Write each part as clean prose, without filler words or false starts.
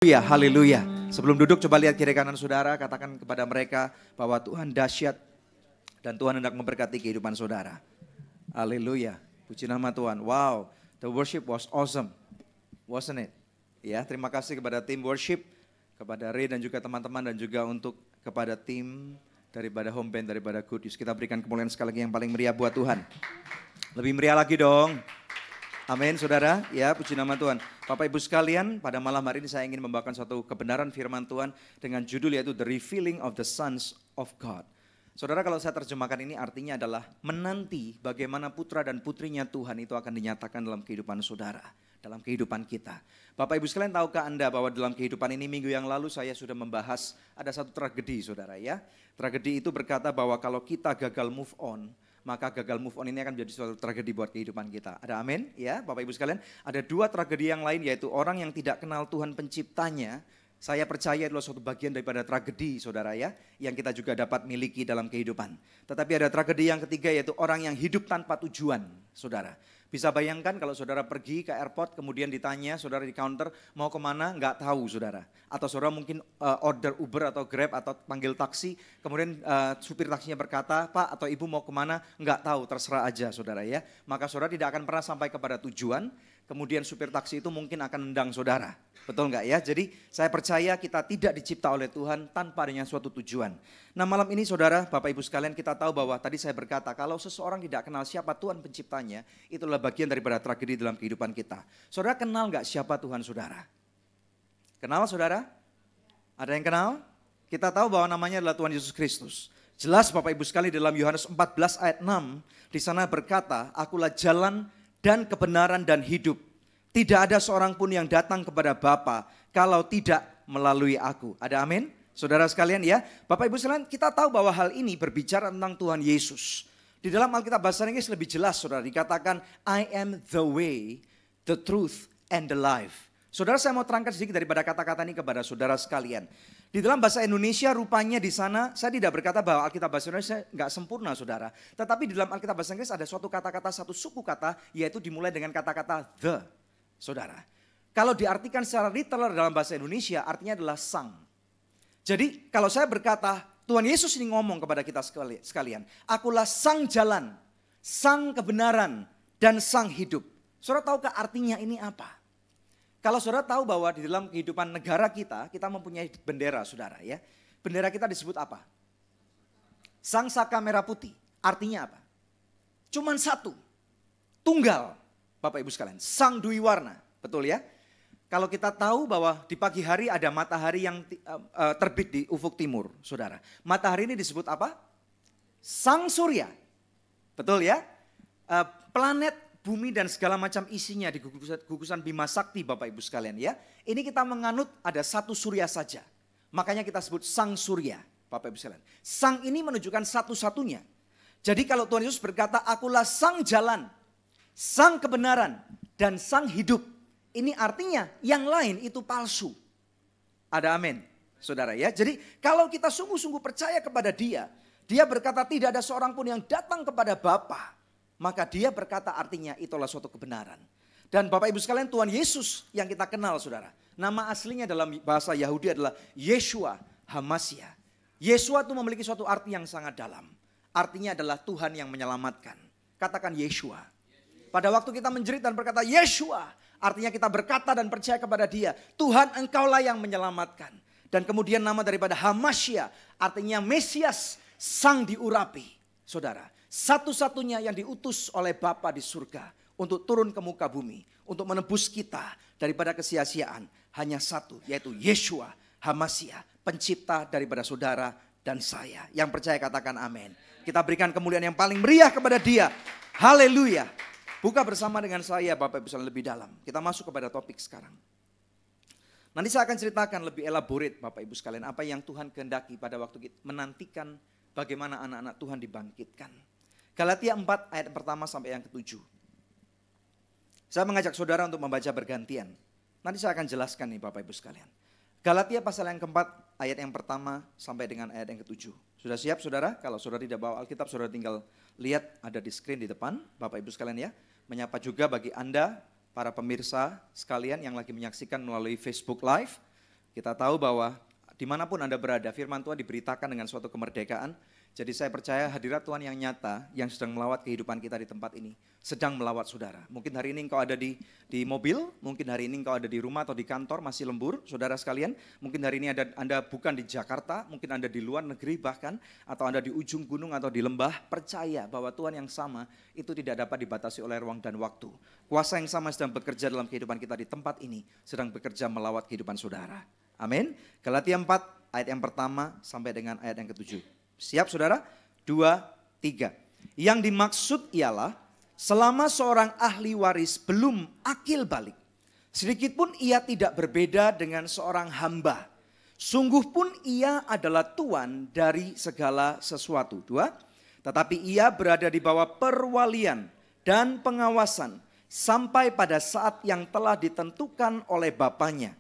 Ya, haleluya. Sebelum duduk coba lihat kiri kanan saudara, katakan kepada mereka bahwa Tuhan dahsyat dan Tuhan hendak memberkati kehidupan saudara. Haleluya. Puji nama Tuhan. Wow, the worship was awesome. Wasn't it? Ya, terima kasih kepada tim worship, kepada Ray dan juga teman-teman dan juga untuk kepada tim daripada home band, daripada Good News. Kita berikan kemuliaan sekali lagi yang paling meriah buat Tuhan. Lebih meriah lagi dong. Amin saudara, ya puji nama Tuhan. Bapak Ibu sekalian, pada malam hari ini saya ingin membawakan suatu kebenaran firman Tuhan dengan judul yaitu The Revealing of the Sons of God. Saudara, kalau saya terjemahkan ini artinya adalah menanti bagaimana putra dan putrinya Tuhan itu akan dinyatakan dalam kehidupan saudara, dalam kehidupan kita. Bapak Ibu sekalian, tahukah Anda bahwa dalam kehidupan ini minggu yang lalu saya sudah membahas ada satu tragedi saudara ya. Tragedi itu berkata bahwa kalau kita gagal move on, maka gagal move on ini akan menjadi suatu tragedi buat kehidupan kita. Ada amin? Ya, Bapak Ibu sekalian, ada dua tragedi yang lain yaitu orang yang tidak kenal Tuhan penciptanya. Saya percaya adalah suatu bagian daripada tragedi saudara ya, yang kita juga dapat miliki dalam kehidupan. Tetapi ada tragedi yang ketiga yaitu orang yang hidup tanpa tujuan saudara. Bisa bayangkan kalau saudara pergi ke airport kemudian ditanya saudara di counter mau kemana, nggak tahu saudara. Atau saudara mungkin order Uber atau Grab atau panggil taksi, kemudian supir taksinya berkata, Pak atau Ibu mau kemana, nggak tahu, terserah aja saudara ya. Maka saudara tidak akan pernah sampai kepada tujuan, kemudian supir taksi itu mungkin akan nendang saudara. Betul nggak ya? Jadi saya percaya kita tidak dicipta oleh Tuhan tanpa adanya suatu tujuan. Nah malam ini saudara, Bapak Ibu sekalian, kita tahu bahwa tadi saya berkata kalau seseorang tidak kenal siapa Tuhan penciptanya, itulah bagian daripada tragedi dalam kehidupan kita. Saudara kenal nggak siapa Tuhan saudara? Kenal saudara? Ada yang kenal? Kita tahu bahwa namanya adalah Tuhan Yesus Kristus. Jelas Bapak Ibu sekali dalam Yohanes 14 ayat 6, di sana berkata, Akulah jalan dan kebenaran dan hidup. Tidak ada seorang pun yang datang kepada Bapa kalau tidak melalui aku. Ada amin? Saudara sekalian ya, Bapak Ibu sekalian, kita tahu bahwa hal ini berbicara tentang Tuhan Yesus. Di dalam Alkitab bahasa Inggris lebih jelas saudara, dikatakan I am the way, the truth, and the life. Saudara, saya mau terangkan sedikit daripada kata-kata ini kepada saudara sekalian. Di dalam bahasa Indonesia rupanya di sana, saya tidak berkata bahwa Alkitab bahasa Indonesia nggak sempurna saudara. Tetapi di dalam Alkitab bahasa Inggris ada suatu kata-kata, satu suku kata, yaitu dimulai dengan kata-kata the. Saudara, kalau diartikan secara literal dalam bahasa Indonesia artinya adalah sang. Jadi kalau saya berkata Tuhan Yesus ini ngomong kepada kita sekalian, Akulah sang jalan, sang kebenaran, dan sang hidup. Saudara tahukah artinya ini apa? Kalau saudara tahu bahwa di dalam kehidupan negara kita mempunyai bendera saudara ya. Bendera kita disebut apa? Sang Saka Merah Putih. Artinya apa? Cuman satu, tunggal. Bapak Ibu sekalian, sang dui warna, betul ya? Kalau kita tahu bahwa di pagi hari ada matahari yang terbit di ufuk timur, saudara. Matahari ini disebut apa? Sang surya, betul ya? Planet, bumi dan segala macam isinya di gugusan Bima Sakti Bapak Ibu sekalian ya. Ini kita menganut ada satu surya saja, makanya kita sebut sang surya Bapak Ibu sekalian. Sang ini menunjukkan satu-satunya. Jadi kalau Tuhan Yesus berkata, Akulah sang jalan, sang kebenaran, dan sang hidup. Ini artinya yang lain itu palsu. Ada amin, saudara ya. Jadi kalau kita sungguh-sungguh percaya kepada dia, dia berkata tidak ada seorang pun yang datang kepada Bapa, maka dia berkata artinya itulah suatu kebenaran. Dan Bapak Ibu sekalian, Tuhan Yesus yang kita kenal saudara, nama aslinya dalam bahasa Yahudi adalah Yeshua HaMashiach. Yeshua itu memiliki suatu arti yang sangat dalam. Artinya adalah Tuhan yang menyelamatkan. Katakan Yeshua. Pada waktu kita menjerit dan berkata Yeshua, artinya kita berkata dan percaya kepada dia, Tuhan engkaulah yang menyelamatkan. Dan kemudian nama daripada HaMashiach, artinya Mesias, sang diurapi. Saudara, satu-satunya yang diutus oleh Bapa di surga untuk turun ke muka bumi, untuk menebus kita daripada kesia-siaan, hanya satu, yaitu Yeshua HaMashiach, pencipta daripada saudara dan saya. Yang percaya katakan amin. Kita berikan kemuliaan yang paling meriah kepada dia. Haleluya. Buka bersama dengan saya Bapak Ibu sekalian lebih dalam. Kita masuk kepada topik sekarang. Nanti saya akan ceritakan lebih elaborate Bapak Ibu sekalian apa yang Tuhan kehendaki pada waktu kita menantikan bagaimana anak-anak Tuhan dibangkitkan. Galatia 4 ayat pertama sampai yang ke-7. Saya mengajak saudara untuk membaca bergantian. Nanti saya akan jelaskan nih Bapak Ibu sekalian. Galatia pasal yang keempat ayat yang pertama sampai dengan ayat yang ke-7. Sudah siap saudara? Kalau saudara tidak bawa Alkitab, saudara tinggal lihat ada di screen di depan Bapak Ibu sekalian ya. Menyapa juga bagi Anda para pemirsa sekalian yang lagi menyaksikan melalui Facebook Live. Kita tahu bahwa dimanapun Anda berada, firman Tuhan diberitakan dengan suatu kemerdekaan. Jadi saya percaya hadirat Tuhan yang nyata, yang sedang melawat kehidupan kita di tempat ini, sedang melawat saudara. Mungkin hari ini engkau ada di mobil, mungkin hari ini engkau ada di rumah atau di kantor masih lembur, saudara sekalian. Mungkin hari ini Anda bukan di Jakarta, mungkin Anda di luar negeri bahkan, atau Anda di ujung gunung atau di lembah. Percaya bahwa Tuhan yang sama itu tidak dapat dibatasi oleh ruang dan waktu. Kuasa yang sama sedang bekerja dalam kehidupan kita di tempat ini, sedang bekerja melawat kehidupan saudara. Amin. Galatia 4 ayat yang pertama sampai dengan ayat yang ke-7. Siap saudara? 2, 3. Yang dimaksud ialah selama seorang ahli waris belum akil balik, sedikit pun ia tidak berbeda dengan seorang hamba. Sungguh pun ia adalah tuan dari segala sesuatu. 2. Tetapi ia berada di bawah perwalian dan pengawasan sampai pada saat yang telah ditentukan oleh Bapaknya.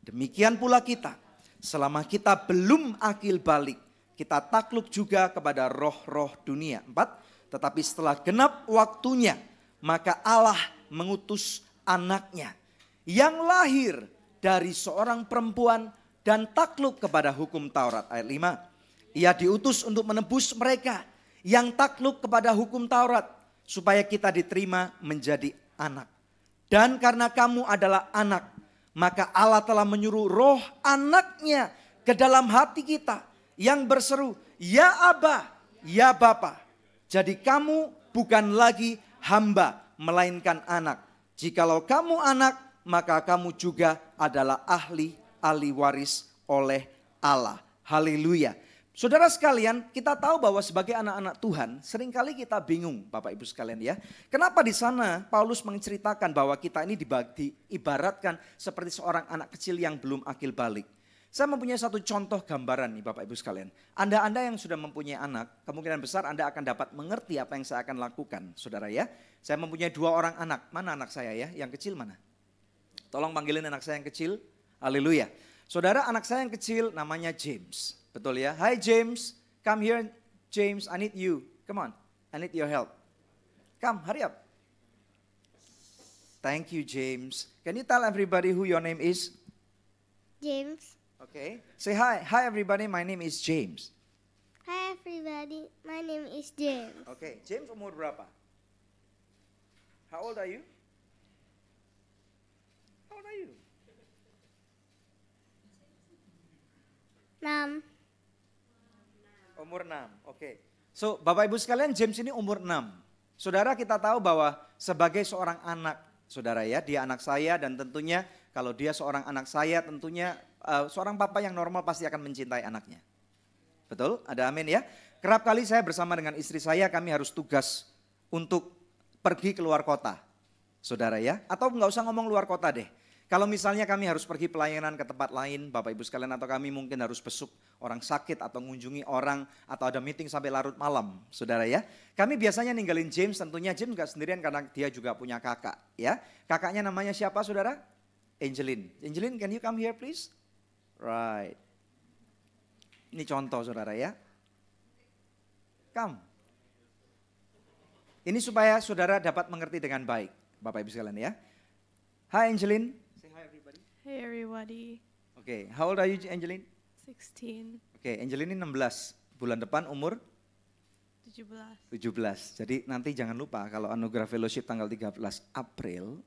Demikian pula kita, selama kita belum akil balik, kita takluk juga kepada roh-roh dunia. 4. Tetapi setelah genap waktunya, maka Allah mengutus anaknya yang lahir dari seorang perempuan dan takluk kepada hukum Taurat. Ayat 5. Ia diutus untuk menebus mereka yang takluk kepada hukum Taurat, supaya kita diterima menjadi anak. Dan karena kamu adalah anak, maka Allah telah menyuruh roh anaknya ke dalam hati kita, yang berseru, ya Aba, ya Bapa. Jadi kamu bukan lagi hamba, melainkan anak. Jikalau kamu anak, maka kamu juga adalah ahli waris oleh Allah. Haleluya. Saudara sekalian, kita tahu bahwa sebagai anak-anak Tuhan, seringkali kita bingung Bapak Ibu sekalian ya. Kenapa di sana Paulus menceritakan bahwa kita ini diibaratkan seperti seorang anak kecil yang belum akil balik. Saya mempunyai satu contoh gambaran nih Bapak Ibu sekalian. Anda yang sudah mempunyai anak, kemungkinan besar Anda akan dapat mengerti apa yang saya akan lakukan, saudara ya. Saya mempunyai 2 orang anak. Mana anak saya ya? Yang kecil mana? Tolong panggilin anak saya yang kecil. Haleluya. Saudara, anak saya yang kecil namanya James. Betul ya? Hi James, come here James, I need you. Come on, I need your help. Come, hurry up. Thank you James. Can you tell everybody who your name is? James. Okay, say hi. Hi everybody, my name is James. Hi everybody, my name is James. Okay, James umur berapa? How old are you? How old are you? 6. Umur 6, okay. So Bapak Ibu sekalian, James ini umur 6. Saudara, kita tahu bahwa sebagai seorang anak, saudara ya, dia anak saya dan tentunya kalau dia seorang anak saya tentunya seorang papa yang normal pasti akan mencintai anaknya. Betul? Ada amin ya? Kerap kali saya bersama dengan istri saya, kami harus tugas untuk pergi keluar kota. Saudara ya, atau nggak usah ngomong luar kota deh. Kalau misalnya kami harus pergi pelayanan ke tempat lain, Bapak Ibu sekalian, atau kami mungkin harus besuk orang sakit atau mengunjungi orang, atau ada meeting sampai larut malam, saudara ya. Kami biasanya ninggalin James, tentunya James nggak sendirian karena dia juga punya kakak ya. Kakaknya namanya siapa saudara? Angeline. Angeline, can you come here please? Right. Ini contoh saudara ya. Come. Ini supaya saudara dapat mengerti dengan baik, Bapak Ibu sekalian ya. Hi Angeline. Say hi everybody. Hey everybody. Okay, how old are you Angeline? 16, Okay, Angeline ini 16. Bulan depan umur 17. 17. Jadi nanti jangan lupa kalau Anugerah Fellowship tanggal 13 April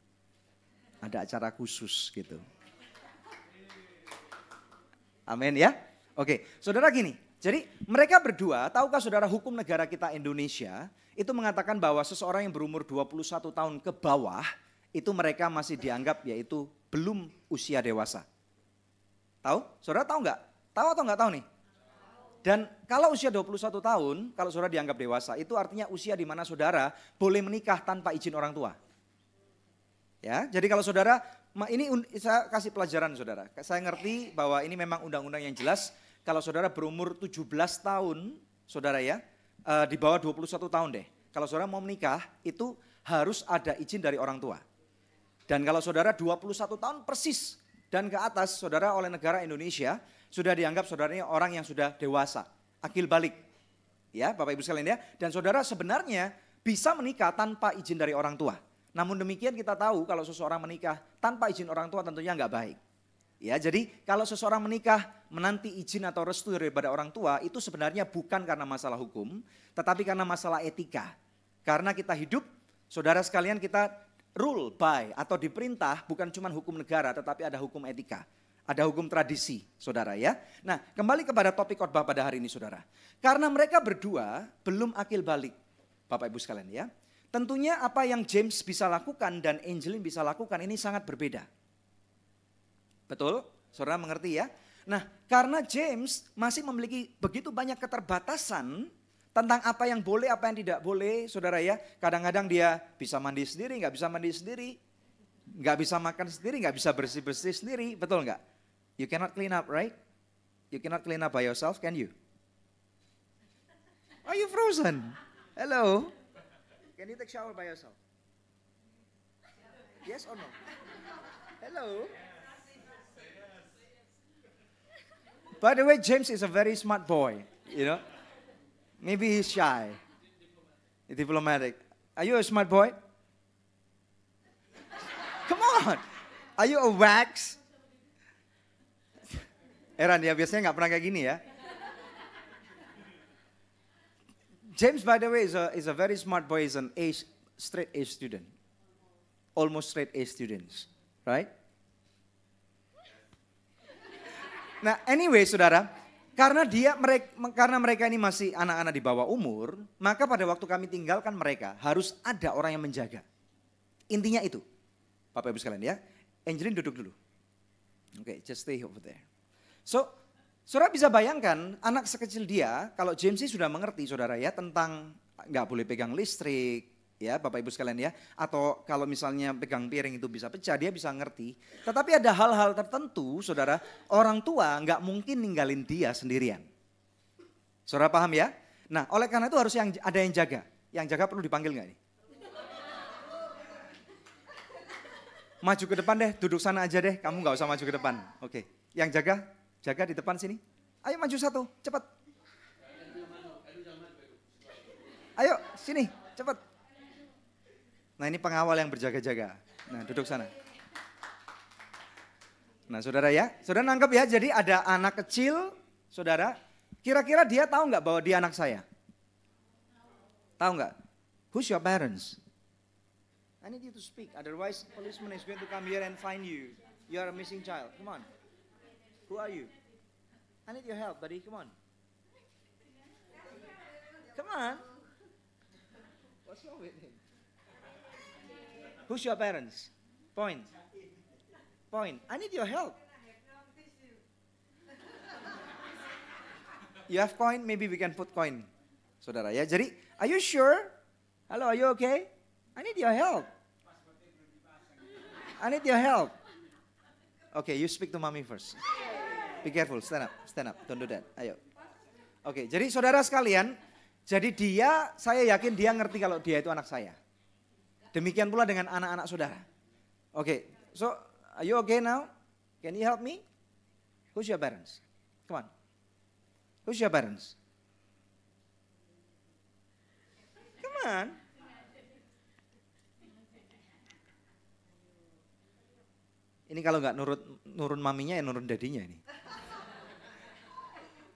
ada acara khusus gitu. Amin ya. Oke, saudara gini. Jadi mereka berdua, tahukah saudara hukum negara kita Indonesia itu mengatakan bahwa seseorang yang berumur 21 tahun ke bawah itu mereka masih dianggap yaitu belum usia dewasa. Tahu? Saudara tahu nggak? Tahu atau nggak tahu nih? Dan kalau usia 21 tahun, kalau saudara dianggap dewasa, itu artinya usia di mana saudara boleh menikah tanpa izin orang tua. Ya, jadi kalau saudara, ini saya kasih pelajaran saudara. Saya ngerti bahwa ini memang undang-undang yang jelas. Kalau saudara berumur 17 tahun, saudara ya, di bawah 21 tahun deh. Kalau saudara mau menikah, itu harus ada izin dari orang tua. Dan kalau saudara 21 tahun persis dan ke atas, saudara oleh negara Indonesia sudah dianggap saudaranya orang yang sudah dewasa, akil balik. Ya, Bapak Ibu sekalian ya. Dan saudara sebenarnya bisa menikah tanpa izin dari orang tua. Namun demikian kita tahu kalau seseorang menikah tanpa izin orang tua tentunya nggak baik. Ya, jadi kalau seseorang menikah menanti izin atau restu daripada orang tua itu sebenarnya bukan karena masalah hukum, tetapi karena masalah etika. Karena kita hidup, saudara sekalian, kita rule by atau diperintah bukan cuma hukum negara tetapi ada hukum etika. Ada hukum tradisi, saudara ya. Nah, kembali kepada topik khotbah pada hari ini, saudara. Karena mereka berdua belum akil balik, Bapak Ibu sekalian ya. Tentunya apa yang James bisa lakukan dan Angeline bisa lakukan ini sangat berbeda. Betul? Saudara mengerti ya? Nah, karena James masih memiliki begitu banyak keterbatasan tentang apa yang boleh, apa yang tidak boleh, saudara ya. Kadang-kadang dia bisa mandi sendiri, nggak bisa mandi sendiri. Nggak bisa makan sendiri, nggak bisa bersih-bersih sendiri, betul nggak? You cannot clean up, right? You cannot clean up by yourself, can you? Are you frozen? Hello? Can you take shower by yourself? Yes or no? Hello? By the way, James is a very smart boy, you know. Maybe he's shy, diplomatic. Are you a smart boy? Come on, are you a wax? Heran ya, biasanya nggak pernah kayak gini ya. James, by the way, is a very smart boy. He's an straight A student, almost straight A students, right? Nah, anyway, saudara, karena mereka ini masih anak-anak di bawah umur, maka pada waktu kami tinggalkan mereka harus ada orang yang menjaga. Intinya itu, Bapak Ibu sekalian ya. Angeline duduk dulu. Oke, just stay over there. So, saudara bisa bayangkan anak sekecil dia, kalau James sudah mengerti, saudara ya, tentang nggak boleh pegang listrik, ya Bapak Ibu sekalian ya, atau kalau misalnya pegang piring itu bisa pecah, dia bisa ngerti. Tetapi ada hal-hal tertentu, saudara, orang tua nggak mungkin ninggalin dia sendirian. Saudara paham ya? Nah, oleh karena itu harus ada yang jaga. Yang jaga perlu dipanggil nggak nih? Maju ke depan deh, duduk sana aja deh, kamu nggak usah maju ke depan. Oke, yang jaga di depan sini. Ayo maju satu, cepat. Ayo sini, cepat. Nah, ini pengawal yang berjaga-jaga. Nah, duduk sana. Nah, saudara ya, saudara nangkep ya, jadi ada anak kecil, saudara, kira-kira dia tahu nggak bahwa dia anak saya? Tahu nggak? Who's your parents? I need you to speak, otherwise policeman is going to come here and find you. You are a missing child, come on. Who are you? I need your help, buddy, come on. Come on. What's wrong with him? Who's your parents? Point. I need your help. You have coin? Maybe we can put coin. Saudara ya. Jadi, are you sure? Hello, are you okay? I need your help. I need your help. Okay, you speak to mommy first. Be careful, stand up. Don't do that. Ayo. Oke, jadi saudara sekalian, jadi saya yakin dia ngerti kalau dia itu anak saya. Demikian pula dengan anak-anak saudara. Oke, so are you okay now? Can you help me? Who's your parents? Come on. Who's your parents? Come on. Ini kalau nggak nurun maminya ya nurun dadinya ini.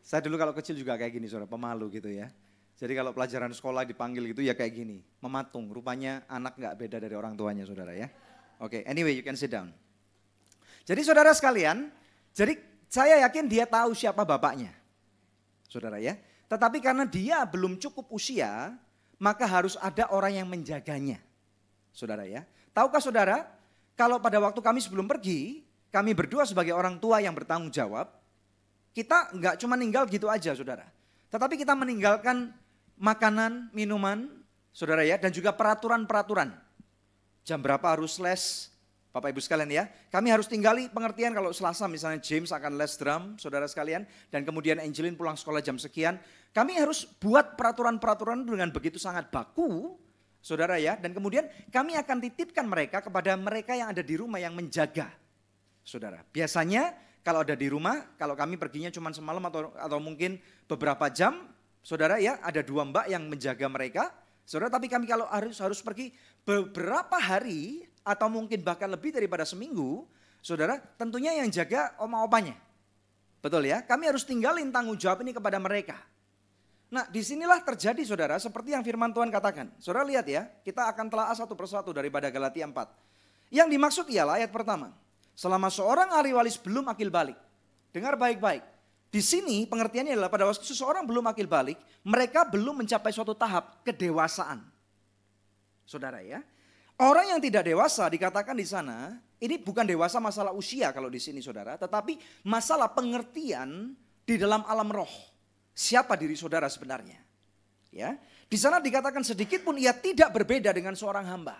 Saya dulu kalau kecil juga kayak gini, saudara, pemalu gitu ya. Jadi kalau pelajaran sekolah dipanggil gitu ya kayak gini, mematung. Rupanya anak nggak beda dari orang tuanya, saudara ya. Oke, anyway, you can sit down. Jadi saudara sekalian, jadi saya yakin dia tahu siapa bapaknya, saudara ya. Tetapi karena dia belum cukup usia, maka harus ada orang yang menjaganya, saudara ya. Tahukah saudara, kalau pada waktu kami sebelum pergi, kami berdua sebagai orang tua yang bertanggung jawab, kita nggak cuma ninggal gitu aja, saudara. Tetapi kita meninggalkan makanan, minuman, saudara ya, dan juga peraturan-peraturan. Jam berapa harus les, Bapak Ibu sekalian ya. Kami harus tinggali pengertian kalau Selasa misalnya James akan les drum, saudara sekalian. Dan kemudian Angeline pulang sekolah jam sekian. Kami harus buat peraturan-peraturan dengan begitu sangat baku, saudara ya. Dan kemudian kami akan titipkan mereka kepada mereka yang ada di rumah yang menjaga, saudara. Biasanya kalau ada di rumah, kalau kami perginya cuma semalam atau mungkin beberapa jam, saudara ya, ada 2 mbak yang menjaga mereka, saudara. Tapi kami kalau harus pergi beberapa hari atau mungkin bahkan lebih daripada seminggu, Saudara, tentunya yang jaga oma-opanya. Betul ya, kami harus tinggalin tanggung jawab ini kepada mereka. Nah disinilah terjadi saudara seperti yang firman Tuhan katakan. Saudara lihat ya, kita akan telaah satu persatu daripada Galatia 4. Yang dimaksud ialah ayat pertama. Selama seorang ahli waris belum akil balik. Dengar baik-baik. Di sini pengertiannya adalah pada waktu seseorang belum akil balik, mereka belum mencapai suatu tahap kedewasaan. Saudara ya, orang yang tidak dewasa dikatakan di sana, ini bukan dewasa masalah usia kalau di sini saudara, tetapi masalah pengertian di dalam alam roh. Siapa diri saudara sebenarnya? Ya, di sana dikatakan sedikit pun ia tidak berbeda dengan seorang hamba.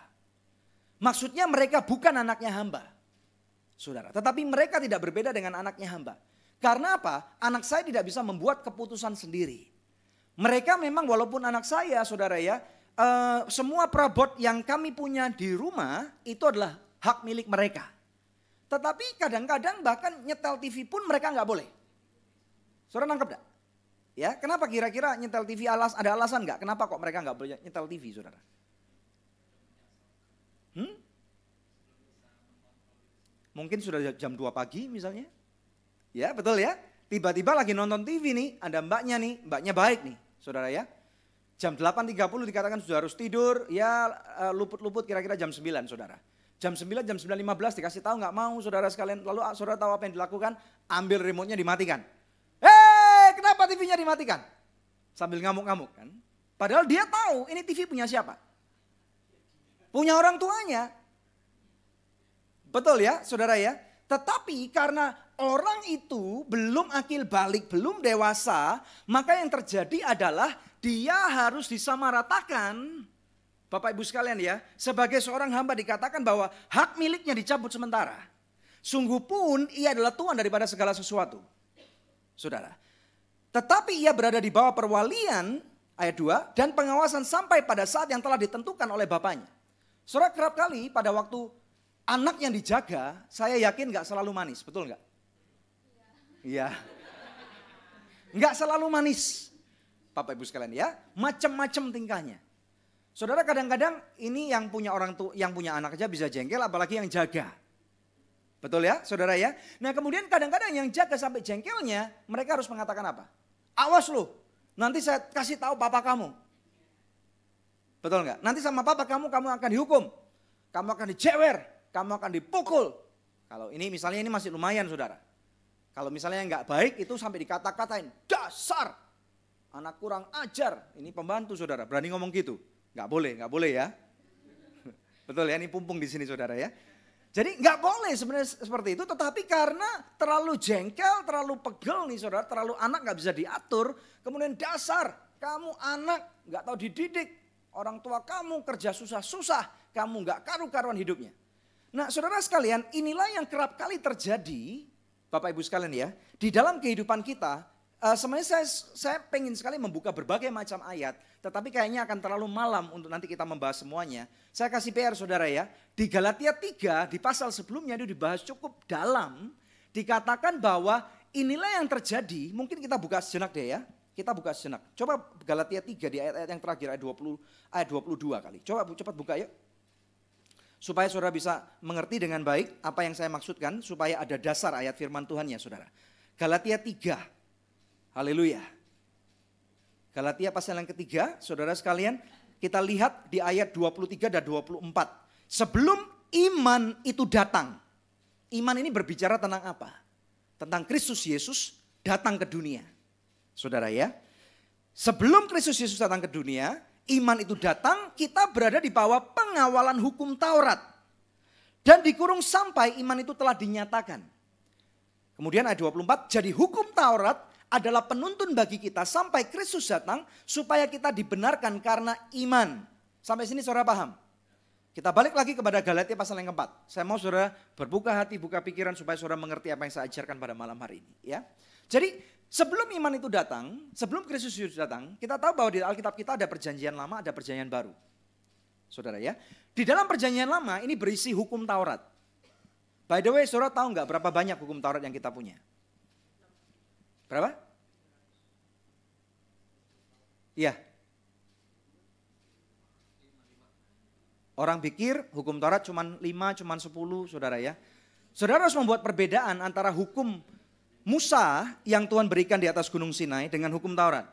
Maksudnya mereka bukan anaknya hamba, saudara. Tetapi mereka tidak berbeda dengan anaknya hamba. Karena apa? Anak saya tidak bisa membuat keputusan sendiri. Mereka memang walaupun anak saya saudara ya, semua perabot yang kami punya di rumah itu adalah hak milik mereka. Tetapi kadang-kadang bahkan nyetel TV pun mereka nggak boleh. Saudara nangkep gak? Ya, kenapa kira-kira nyetel TV ada alasan nggak? Kenapa kok mereka nggak boleh nyetel TV saudara? Mungkin sudah jam 2 pagi misalnya. Ya betul ya, tiba-tiba lagi nonton TV nih, ada mbaknya baik nih saudara ya. Jam 8.30 dikatakan sudah harus tidur, ya luput-luput kira-kira jam 9 saudara. Jam 9, jam 9.15 dikasih tahu nggak mau saudara sekalian, lalu saudara tahu apa yang dilakukan? Ambil remote-nya dimatikan. Kenapa TV-nya dimatikan? Sambil ngamuk-ngamuk kan. Padahal dia tahu ini TV punya siapa? Punya orang tuanya. Betul ya saudara ya. Tetapi karena orang itu belum akil balik, belum dewasa, maka yang terjadi adalah dia harus disamaratakan. Bapak Ibu sekalian ya, sebagai seorang hamba dikatakan bahwa hak miliknya dicabut sementara. Sungguh pun ia adalah Tuhan daripada segala sesuatu. Saudara. Tetapi ia berada di bawah perwalian, ayat 2, dan pengawasan sampai pada saat yang telah ditentukan oleh bapaknya. Saudara, kerap kali pada waktu anak yang dijaga, saya yakin gak selalu manis, betul gak? Iya. Gak selalu manis, Bapak Ibu sekalian ya, macam-macam tingkahnya. Saudara kadang-kadang ini yang punya orang tua, yang punya anak aja bisa jengkel, apalagi yang jaga. Betul ya, saudara ya. Nah kemudian kadang-kadang yang jaga sampai jengkelnya, mereka harus mengatakan apa? Awas lu, nanti saya kasih tahu papa kamu. Betul nggak? Nanti sama papa kamu akan dihukum, kamu akan dijewer, kamu akan dipukul. Kalau ini misalnya ini masih lumayan saudara. Kalau misalnya nggak baik itu sampai dikata-katain, dasar anak kurang ajar. Ini pembantu saudara, berani ngomong gitu? Nggak boleh ya. Betul ya, ini pumpung di sini saudara ya. Jadi nggak boleh sebenarnya seperti itu, tetapi karena terlalu jengkel, terlalu pegel nih saudara, terlalu anak nggak bisa diatur, kemudian dasar kamu anak nggak tahu dididik, orang tua kamu kerja susah-susah, kamu nggak karu-karuan hidupnya. Nah saudara sekalian, inilah yang kerap kali terjadi, Bapak Ibu sekalian ya, di dalam kehidupan kita. Sebenarnya saya pengen sekali membuka berbagai macam ayat, tetapi kayaknya akan terlalu malam untuk nanti kita membahas semuanya. Saya kasih PR saudara ya, di Galatia 3 di pasal sebelumnya itu dibahas cukup dalam, dikatakan bahwa inilah yang terjadi, mungkin kita buka sejenak deh ya, kita buka sejenak. Coba Galatia 3 di ayat-ayat yang terakhir, ayat 22 kali, coba cepat buka yuk. Supaya saudara bisa mengerti dengan baik apa yang saya maksudkan, supaya ada dasar ayat firman Tuhannya saudara. Galatia 3. Haleluya. Galatia pasal yang ketiga, saudara sekalian, kita lihat di ayat 23 dan 24. Sebelum iman itu datang. Iman ini berbicara tentang apa? Tentang Kristus Yesus datang ke dunia. Saudara ya. Sebelum Kristus Yesus datang ke dunia, iman itu datang, kita berada di bawah pengawalan hukum Taurat. Dan dikurung sampai iman itu telah dinyatakan. Kemudian ayat 24, jadi hukum Taurat adalah penuntun bagi kita sampai Kristus datang supaya kita dibenarkan karena iman. Sampai sini saudara paham? Kita balik lagi kepada Galatia pasal yang keempat. Saya mau saudara berbuka hati, buka pikiran supaya saudara mengerti apa yang saya ajarkan pada malam hari ini. Ya. Jadi sebelum iman itu datang, sebelum Kristus datang, kita tahu bahwa di Alkitab kita ada perjanjian lama, ada perjanjian baru. Saudara ya. Di dalam perjanjian lama ini berisi hukum Taurat. By the way, saudara tahu nggak berapa banyak hukum Taurat yang kita punya? Berapa? Iya. Orang pikir hukum Taurat cuma 5, cuma 10 saudara ya. Saudara harus membuat perbedaan antara hukum Musa yang Tuhan berikan di atas Gunung Sinai dengan hukum Taurat.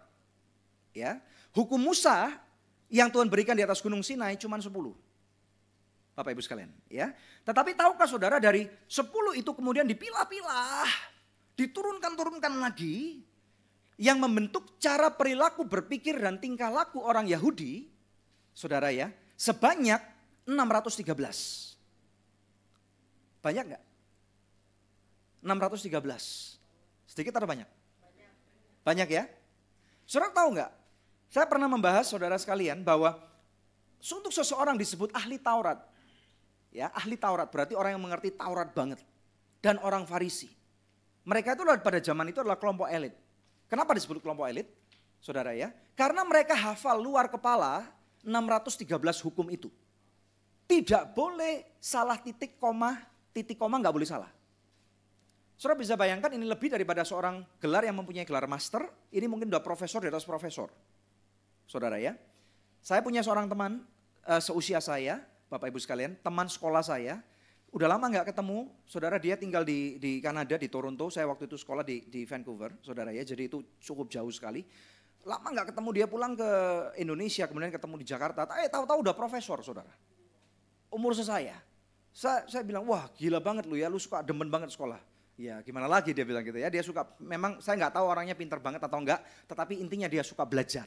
Ya, hukum Musa yang Tuhan berikan di atas Gunung Sinai cuma 10. Bapak Ibu sekalian, ya. Tetapi tahukah saudara dari 10 itu kemudian dipilah-pilah, diturunkan lagi yang membentuk cara perilaku, berpikir dan tingkah laku orang Yahudi, saudara ya, sebanyak 613. Banyak enggak? 613. Sedikit atau banyak? Banyak ya? Saudara tahu enggak? Saya pernah membahas saudara sekalian bahwa untuk seseorang disebut ahli Taurat. Ya, ahli Taurat berarti orang yang mengerti Taurat banget. Dan orang Farisi. Mereka itu pada zaman itu adalah kelompok elit. Kenapa disebut kelompok elit? Saudara ya. Karena mereka hafal luar kepala 613 hukum itu. Tidak boleh salah titik koma nggak boleh salah. Saudara bisa bayangkan ini lebih daripada seorang gelar yang mempunyai gelar master. Ini mungkin udah profesor di atas profesor. Saudara ya. Saya punya seorang teman seusia saya, Bapak Ibu sekalian, teman sekolah saya. Udah lama gak ketemu, saudara, dia tinggal di Kanada, di Toronto. Saya waktu itu sekolah di Vancouver, saudara ya. Jadi itu cukup jauh sekali. Lama gak ketemu, dia pulang ke Indonesia, kemudian ketemu di Jakarta. Tahu-tahu udah profesor, saudara. Umur saya bilang, wah gila banget lu ya, lu suka demen banget sekolah. Ya gimana lagi dia bilang gitu ya, dia suka, memang saya nggak tahu orangnya pintar banget atau enggak, tetapi intinya dia suka belajar.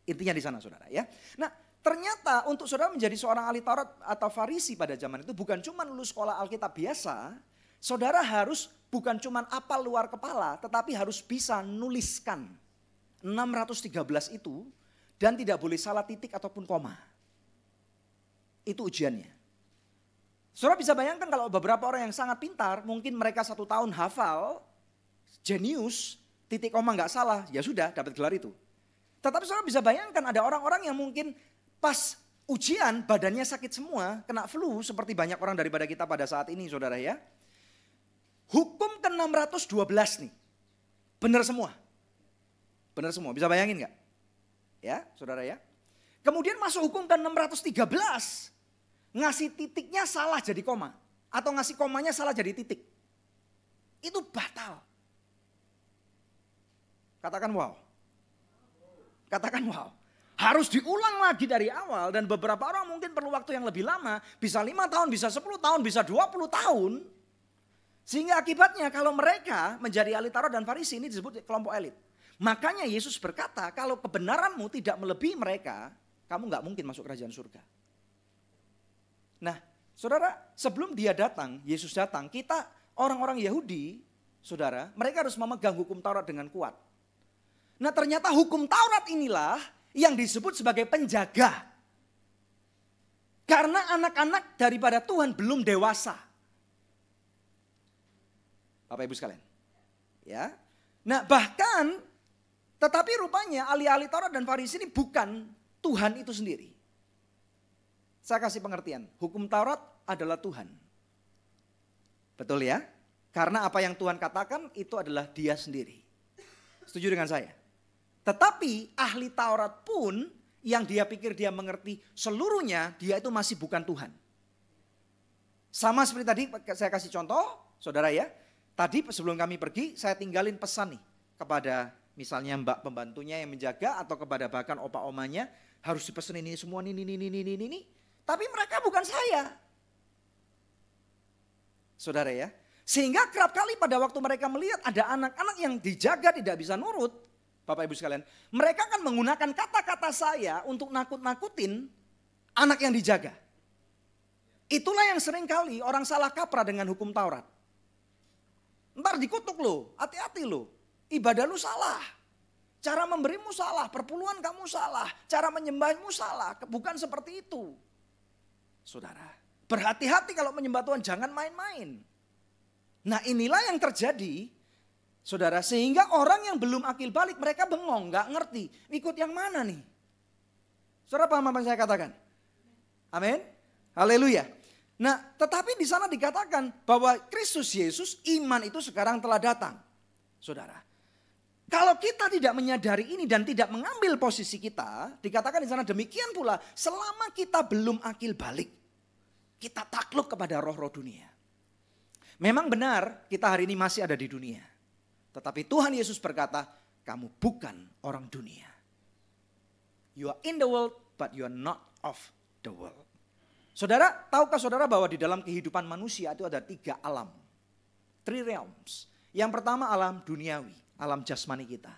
Intinya di sana saudara ya. Nah ternyata untuk saudara menjadi seorang ahli Taurat atau Farisi pada zaman itu bukan cuma lulus sekolah Alkitab biasa, saudara harus bukan cuma apal luar kepala, tetapi harus bisa nuliskan 613 itu dan tidak boleh salah titik ataupun koma. Itu ujiannya. Saudara bisa bayangkan kalau beberapa orang yang sangat pintar, mungkin mereka 1 tahun hafal, jenius, titik koma nggak salah, ya sudah dapat gelar itu. Tetapi saudara bisa bayangkan ada orang-orang yang mungkin pas ujian badannya sakit semua, kena flu seperti banyak orang daripada kita pada saat ini saudara ya. Hukum ke-612 nih, benar semua. Benar semua, bisa bayangin nggak? Ya saudara ya. Kemudian masuk hukum ke-613. Ngasih titiknya salah jadi koma. Atau ngasih komanya salah jadi titik. Itu batal. Katakan wow. Katakan wow. Harus diulang lagi dari awal. Dan beberapa orang mungkin perlu waktu yang lebih lama. Bisa 5 tahun, bisa 10 tahun, bisa 20 tahun. Sehingga akibatnya kalau mereka menjadi ahli Taurat dan Farisi ini disebut kelompok elit. Makanya Yesus berkata kalau kebenaranmu tidak melebihi mereka, kamu gak mungkin masuk kerajaan surga. Nah, saudara, sebelum dia datang, Yesus datang, kita orang-orang Yahudi, saudara, mereka harus memegang hukum Taurat dengan kuat. Nah, ternyata hukum Taurat inilah yang disebut sebagai penjaga. Karena anak-anak daripada Tuhan belum dewasa. Bapak Ibu sekalian. Ya. Nah, bahkan tetapi rupanya ahli-ahli Taurat dan Farisi ini bukan Tuhan itu sendiri. Saya kasih pengertian, hukum Taurat adalah Tuhan. Betul ya? Karena apa yang Tuhan katakan itu adalah dia sendiri. Setuju dengan saya? Tetapi ahli Taurat pun yang dia pikir dia mengerti seluruhnya, dia itu masih bukan Tuhan. Sama seperti tadi saya kasih contoh, saudara ya. Tadi sebelum kami pergi saya tinggalin pesan nih kepada misalnya mbak pembantunya yang menjaga atau kepada bahkan opa omanya. Harus dipesan ini semua ini. Tapi mereka bukan saya. Saudara ya. Sehingga kerap kali pada waktu mereka melihat ada anak-anak yang dijaga tidak bisa nurut. Bapak Ibu sekalian. Mereka kan menggunakan kata-kata saya untuk nakut-nakutin anak yang dijaga. Itulah yang sering kali orang salah kaprah dengan hukum Taurat. Ntar dikutuk lo, hati-hati lo. Ibadah lu salah. Cara memberimu salah, perpuluhan kamu salah. Cara menyembahmu salah, bukan seperti itu. Saudara, berhati-hati kalau menyembah Tuhan, jangan main-main. Nah inilah yang terjadi, saudara, sehingga orang yang belum akil balik, mereka bengong, gak ngerti, ikut yang mana nih. Saudara paham apa yang saya katakan? Amin, haleluya. Nah tetapi di sana dikatakan bahwa Kristus Yesus, iman itu sekarang telah datang. Saudara, kalau kita tidak menyadari ini dan tidak mengambil posisi kita, dikatakan di sana demikian pula selama kita belum akil balik, kita takluk kepada roh-roh dunia. Memang benar kita hari ini masih ada di dunia. Tetapi Tuhan Yesus berkata, kamu bukan orang dunia. You are in the world, but you are not of the world. Saudara, tahukah saudara bahwa di dalam kehidupan manusia itu ada 3 alam. 3 realms. Yang pertama alam duniawi, alam jasmani kita.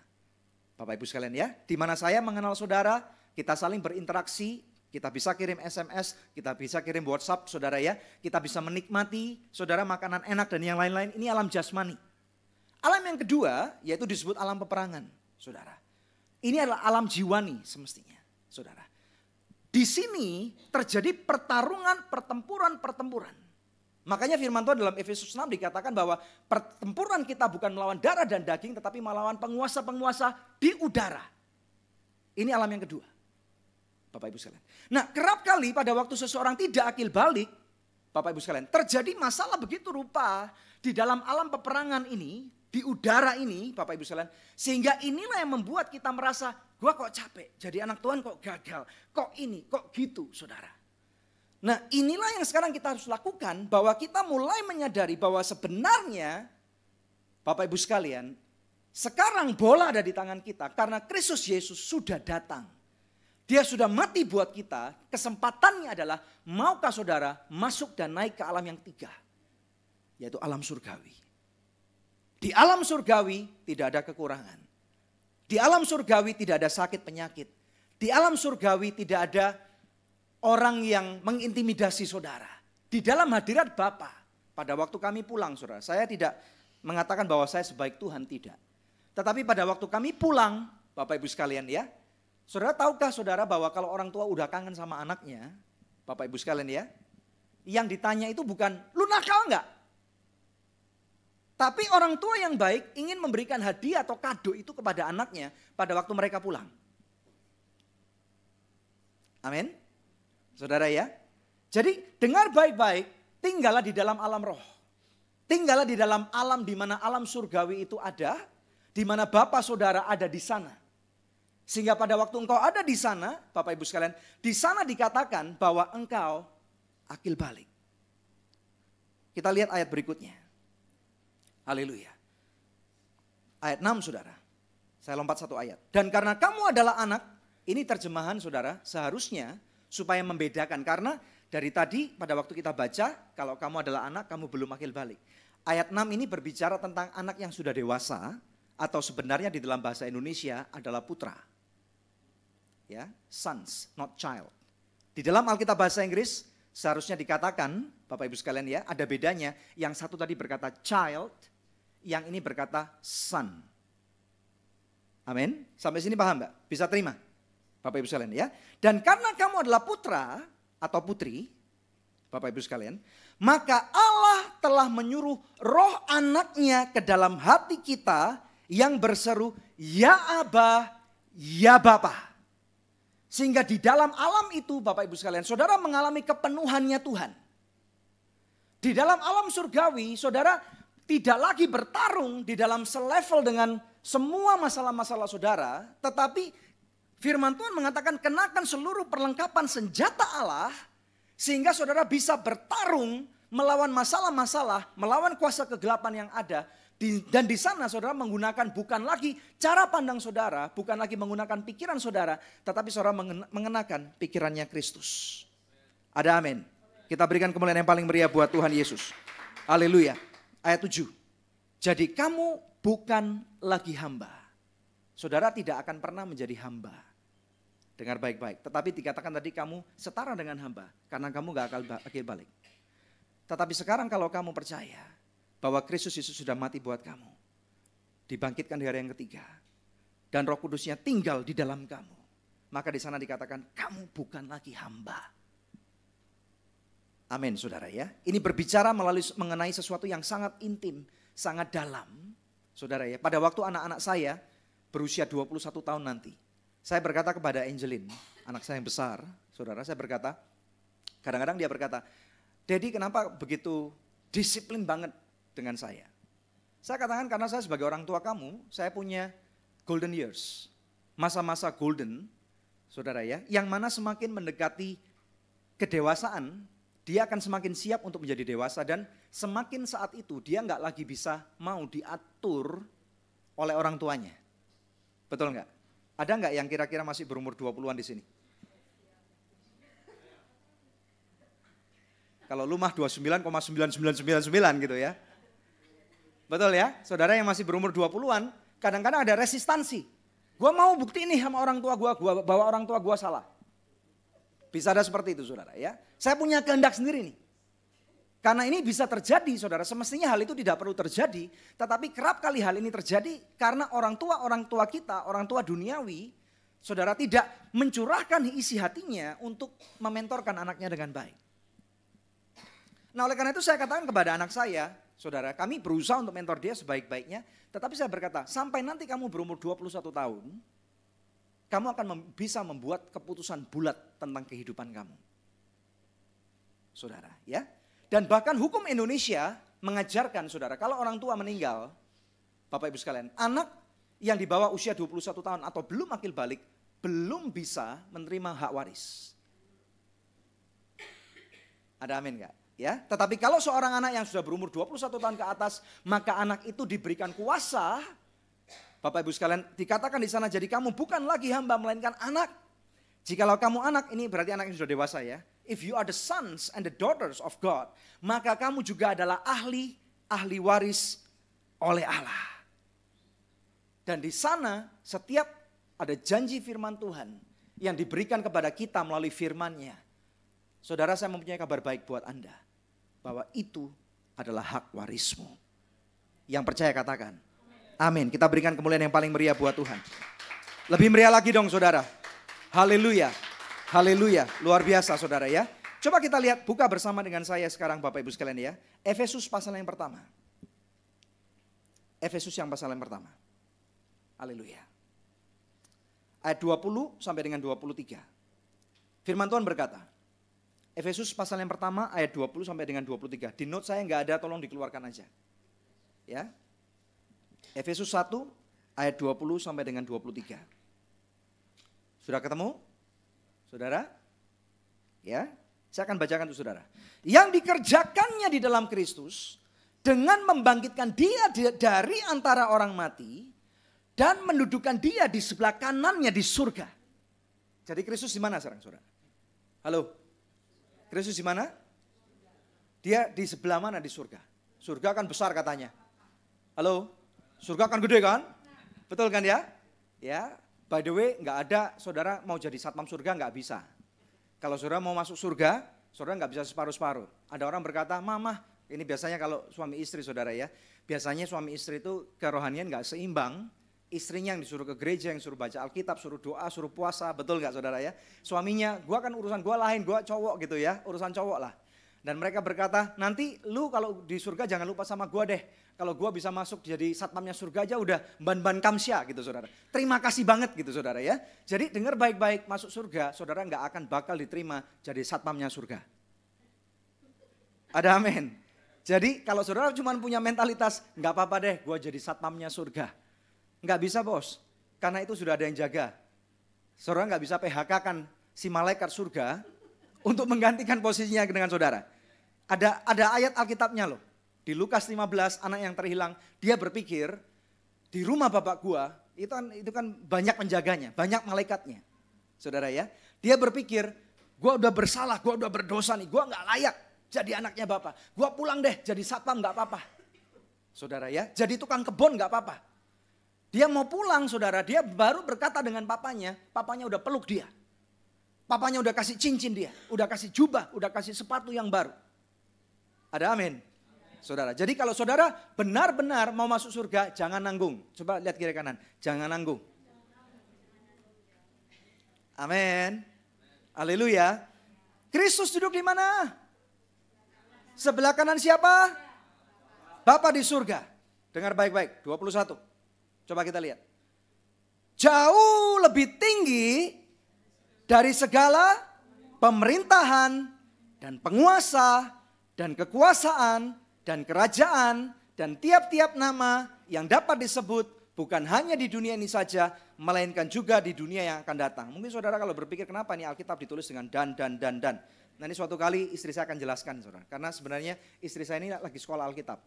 Bapak Ibu sekalian ya, di mana saya mengenal saudara, kita saling berinteraksi, kita bisa kirim SMS, kita bisa kirim WhatsApp saudara ya. Kita bisa menikmati saudara makanan enak dan yang lain-lain, ini alam jasmani. Alam yang kedua yaitu disebut alam peperangan saudara. Ini adalah alam jiwani semestinya saudara. Di sini terjadi pertarungan, pertempuran. Makanya firman Tuhan dalam Efesus 6 dikatakan bahwa pertempuran kita bukan melawan darah dan daging tetapi melawan penguasa-penguasa di udara. Ini alam yang kedua. Bapak Ibu sekalian. Nah, kerap kali pada waktu seseorang tidak akil balik, Bapak Ibu sekalian, terjadi masalah begitu rupa di dalam alam peperangan ini, di udara ini, Bapak Ibu sekalian, sehingga inilah yang membuat kita merasa, gua kok capek, jadi anak Tuhan kok gagal, kok ini, kok gitu, saudara. Nah, inilah yang sekarang kita harus lakukan, bahwa kita mulai menyadari bahwa sebenarnya, Bapak Ibu sekalian, sekarang bola ada di tangan kita karena Kristus Yesus sudah datang. Dia sudah mati buat kita, kesempatannya adalah maukah saudara masuk dan naik ke alam yang 3, yaitu alam surgawi. Di alam surgawi tidak ada kekurangan. Di alam surgawi tidak ada sakit penyakit. Di alam surgawi tidak ada orang yang mengintimidasi saudara. Di dalam hadirat Bapa, pada waktu kami pulang saudara, saya tidak mengatakan bahwa saya sebaik Tuhan, tidak. Tetapi pada waktu kami pulang, Bapak Ibu sekalian ya, saudara tahukah saudara bahwa kalau orang tua udah kangen sama anaknya, Bapak Ibu sekalian ya, yang ditanya itu bukan, lu nakal enggak? Tapi orang tua yang baik ingin memberikan hadiah atau kado itu kepada anaknya pada waktu mereka pulang. Amin. Saudara ya. Jadi dengar baik-baik, tinggallah di dalam alam roh. Tinggallah di dalam alam di mana alam surgawi itu ada, di mana Bapa saudara ada di sana. Sehingga pada waktu engkau ada di sana, Bapak Ibu sekalian, di sana dikatakan bahwa engkau akil balik. Kita lihat ayat berikutnya. Haleluya. Ayat 6 saudara. Saya lompat 1 ayat. Dan karena kamu adalah anak, ini terjemahan saudara, seharusnya supaya membedakan. Karena dari tadi pada waktu kita baca, kalau kamu adalah anak, kamu belum akil balik. Ayat 6 ini berbicara tentang anak yang sudah dewasa, atau sebenarnya di dalam bahasa Indonesia adalah putra. Ya, sons, not child. Di dalam Alkitab bahasa Inggris seharusnya dikatakan, Bapak Ibu sekalian ya, ada bedanya. Yang satu tadi berkata child, yang ini berkata son. Amin. Sampai sini paham Mbak? Bisa terima? Bapak Ibu sekalian ya. Dan karena kamu adalah putra atau putri, Bapak Ibu sekalian, maka Allah telah menyuruh roh anaknya ke dalam hati kita yang berseru, ya Aba, ya Bapa. Sehingga di dalam alam itu Bapak Ibu sekalian, saudara mengalami kepenuhannya Tuhan. Di dalam alam surgawi, saudara tidak lagi bertarung di dalam selevel dengan semua masalah-masalah saudara. Tetapi firman Tuhan mengatakan kenakan seluruh perlengkapan senjata Allah. Sehingga saudara bisa bertarung melawan masalah-masalah, melawan kuasa kegelapan yang ada. Dan di sana saudara menggunakan bukan lagi cara pandang saudara, bukan lagi menggunakan pikiran saudara, tetapi saudara mengenakan pikirannya Kristus. Ada amin. Kita berikan kemuliaan yang paling meriah buat Tuhan Yesus. Haleluya. Ayat 7. Jadi kamu bukan lagi hamba. Saudara tidak akan pernah menjadi hamba. Dengar baik-baik. Tetapi dikatakan tadi kamu setara dengan hamba. Karena kamu gak akan balik. Tetapi sekarang kalau kamu percaya bahwa Kristus Yesus sudah mati buat kamu, dibangkitkan di hari yang ketiga, dan Roh Kudusnya tinggal di dalam kamu, maka di sana dikatakan kamu bukan lagi hamba. Amin saudara ya. Ini berbicara mengenai sesuatu yang sangat intim, sangat dalam. Saudara ya, pada waktu anak-anak saya berusia 21 tahun nanti, saya berkata kepada Angelin, anak saya yang besar, saudara, saya berkata, kadang-kadang dia berkata, Daddy kenapa begitu disiplin banget dengan saya? Saya katakan karena saya sebagai orang tua kamu, saya punya golden years. Masa-masa golden, saudara ya, yang mana semakin mendekati kedewasaan, dia akan semakin siap untuk menjadi dewasa dan semakin saat itu dia nggak lagi bisa mau diatur oleh orang tuanya. Betul nggak? Ada nggak yang kira-kira masih berumur 20-an di sini? Kalau lu mah 29,9999 gitu ya. Betul ya? Saudara yang masih berumur 20-an, kadang-kadang ada resistansi. Gua mau bukti ini sama orang tua gua bahwa orang tua gua salah. Bisa ada seperti itu saudara ya. Saya punya kehendak sendiri nih. Karena ini bisa terjadi saudara, semestinya hal itu tidak perlu terjadi. Tetapi kerap kali hal ini terjadi karena orang tua kita, orang tua duniawi, saudara tidak mencurahkan isi hatinya untuk mementorkan anaknya dengan baik. Nah oleh karena itu saya katakan kepada anak saya, saudara kami berusaha untuk mentor dia sebaik-baiknya. Tetapi saya berkata, sampai nanti kamu berumur 21 tahun, kamu akan bisa membuat keputusan bulat tentang kehidupan kamu. Saudara ya. Dan bahkan hukum Indonesia mengajarkan saudara, kalau orang tua meninggal, Bapak Ibu sekalian, anak yang di bawah usia 21 tahun atau belum akil balik, belum bisa menerima hak waris. Ada amin gak? Ya, tetapi kalau seorang anak yang sudah berumur 21 tahun ke atas, maka anak itu diberikan kuasa. Bapak Ibu sekalian, dikatakan di sana, jadi kamu bukan lagi hamba melainkan anak. Jikalau kamu anak, ini berarti anak yang sudah dewasa ya. If you are the sons and the daughters of God, maka kamu juga adalah ahli waris oleh Allah. Dan di sana setiap ada janji firman Tuhan yang diberikan kepada kita melalui firman-Nya. Saudara, saya mempunyai kabar baik buat Anda. Bahwa itu adalah hak warismu. Yang percaya katakan. Amin. Kita berikan kemuliaan yang paling meriah buat Tuhan. Lebih meriah lagi dong saudara. Haleluya. Haleluya. Luar biasa saudara ya. Coba kita lihat, buka bersama dengan saya sekarang Bapak Ibu sekalian ya. Efesus pasal yang pertama. Efesus yang pasal yang pertama. Haleluya. Ayat 20 sampai dengan 23. Firman Tuhan berkata. Efesus pasal yang pertama ayat 20 sampai dengan 23. Di note saya nggak ada, tolong dikeluarkan aja. Ya. Efesus 1 ayat 20 sampai dengan 23. Sudah ketemu? Saudara? Ya, saya akan bacakan itu saudara. Yang dikerjakannya di dalam Kristus dengan membangkitkan dia dari antara orang mati dan mendudukkan dia di sebelah kanannya di surga. Jadi Kristus di mana sekarang saudara? Halo? Kristus di mana? Dia di sebelah mana di surga? Surga kan besar katanya. Halo? Surga kan gede kan? Betul kan ya? Ya, by the way nggak ada saudara mau jadi satpam surga nggak bisa. Kalau saudara mau masuk surga, saudara nggak bisa separuh-separuh. Ada orang berkata, mama, ini biasanya kalau suami istri saudara ya. Biasanya suami istri itu kerohanian nggak seimbang. Istrinya yang disuruh ke gereja, yang suruh baca Alkitab, suruh doa, suruh puasa, betul nggak saudara ya? Suaminya, gua kan urusan gua lain, gua cowok gitu ya, urusan cowok lah. Dan mereka berkata, nanti lu kalau di surga jangan lupa sama gua deh. Kalau gua bisa masuk jadi satpamnya surga aja udah ban-ban kamsya gitu saudara. Terima kasih banget gitu saudara ya. Jadi dengar baik-baik, masuk surga, saudara nggak akan bakal diterima jadi satpamnya surga. Ada amin. Jadi kalau saudara cuma punya mentalitas, nggak apa-apa deh gua jadi satpamnya surga. Nggak bisa bos, karena itu sudah ada yang jaga. Saudara nggak bisa PHK kan si malaikat surga untuk menggantikan posisinya dengan saudara. Ada ayat Alkitabnya loh. Di Lukas 15 anak yang terhilang, dia berpikir di rumah bapak gua itu kan banyak penjaganya, banyak malaikatnya. Saudara ya, dia berpikir gua udah bersalah, gua udah berdosa nih, gua nggak layak jadi anaknya bapak. Gua pulang deh jadi satpam nggak apa-apa. Saudara ya, jadi tukang kebun nggak apa-apa. Dia mau pulang saudara, dia baru berkata dengan papanya udah peluk dia. Papanya udah kasih cincin dia, udah kasih jubah, udah kasih sepatu yang baru. Ada amin. Saudara, jadi kalau saudara benar-benar mau masuk surga, jangan nanggung. Coba lihat kiri kanan, jangan nanggung. Amin. Haleluya. Kristus duduk di mana? Sebelah kanan siapa? Bapa di surga. Dengar baik-baik, 21. Coba kita lihat. Jauh lebih tinggi dari segala pemerintahan dan penguasa dan kekuasaan dan kerajaan dan tiap-tiap nama yang dapat disebut bukan hanya di dunia ini saja, melainkan juga di dunia yang akan datang. Mungkin saudara kalau berpikir kenapa nih Alkitab ditulis dengan dan. Nanti suatu kali istri saya akan jelaskan, saudara. Karena sebenarnya istri saya ini lagi sekolah Alkitab.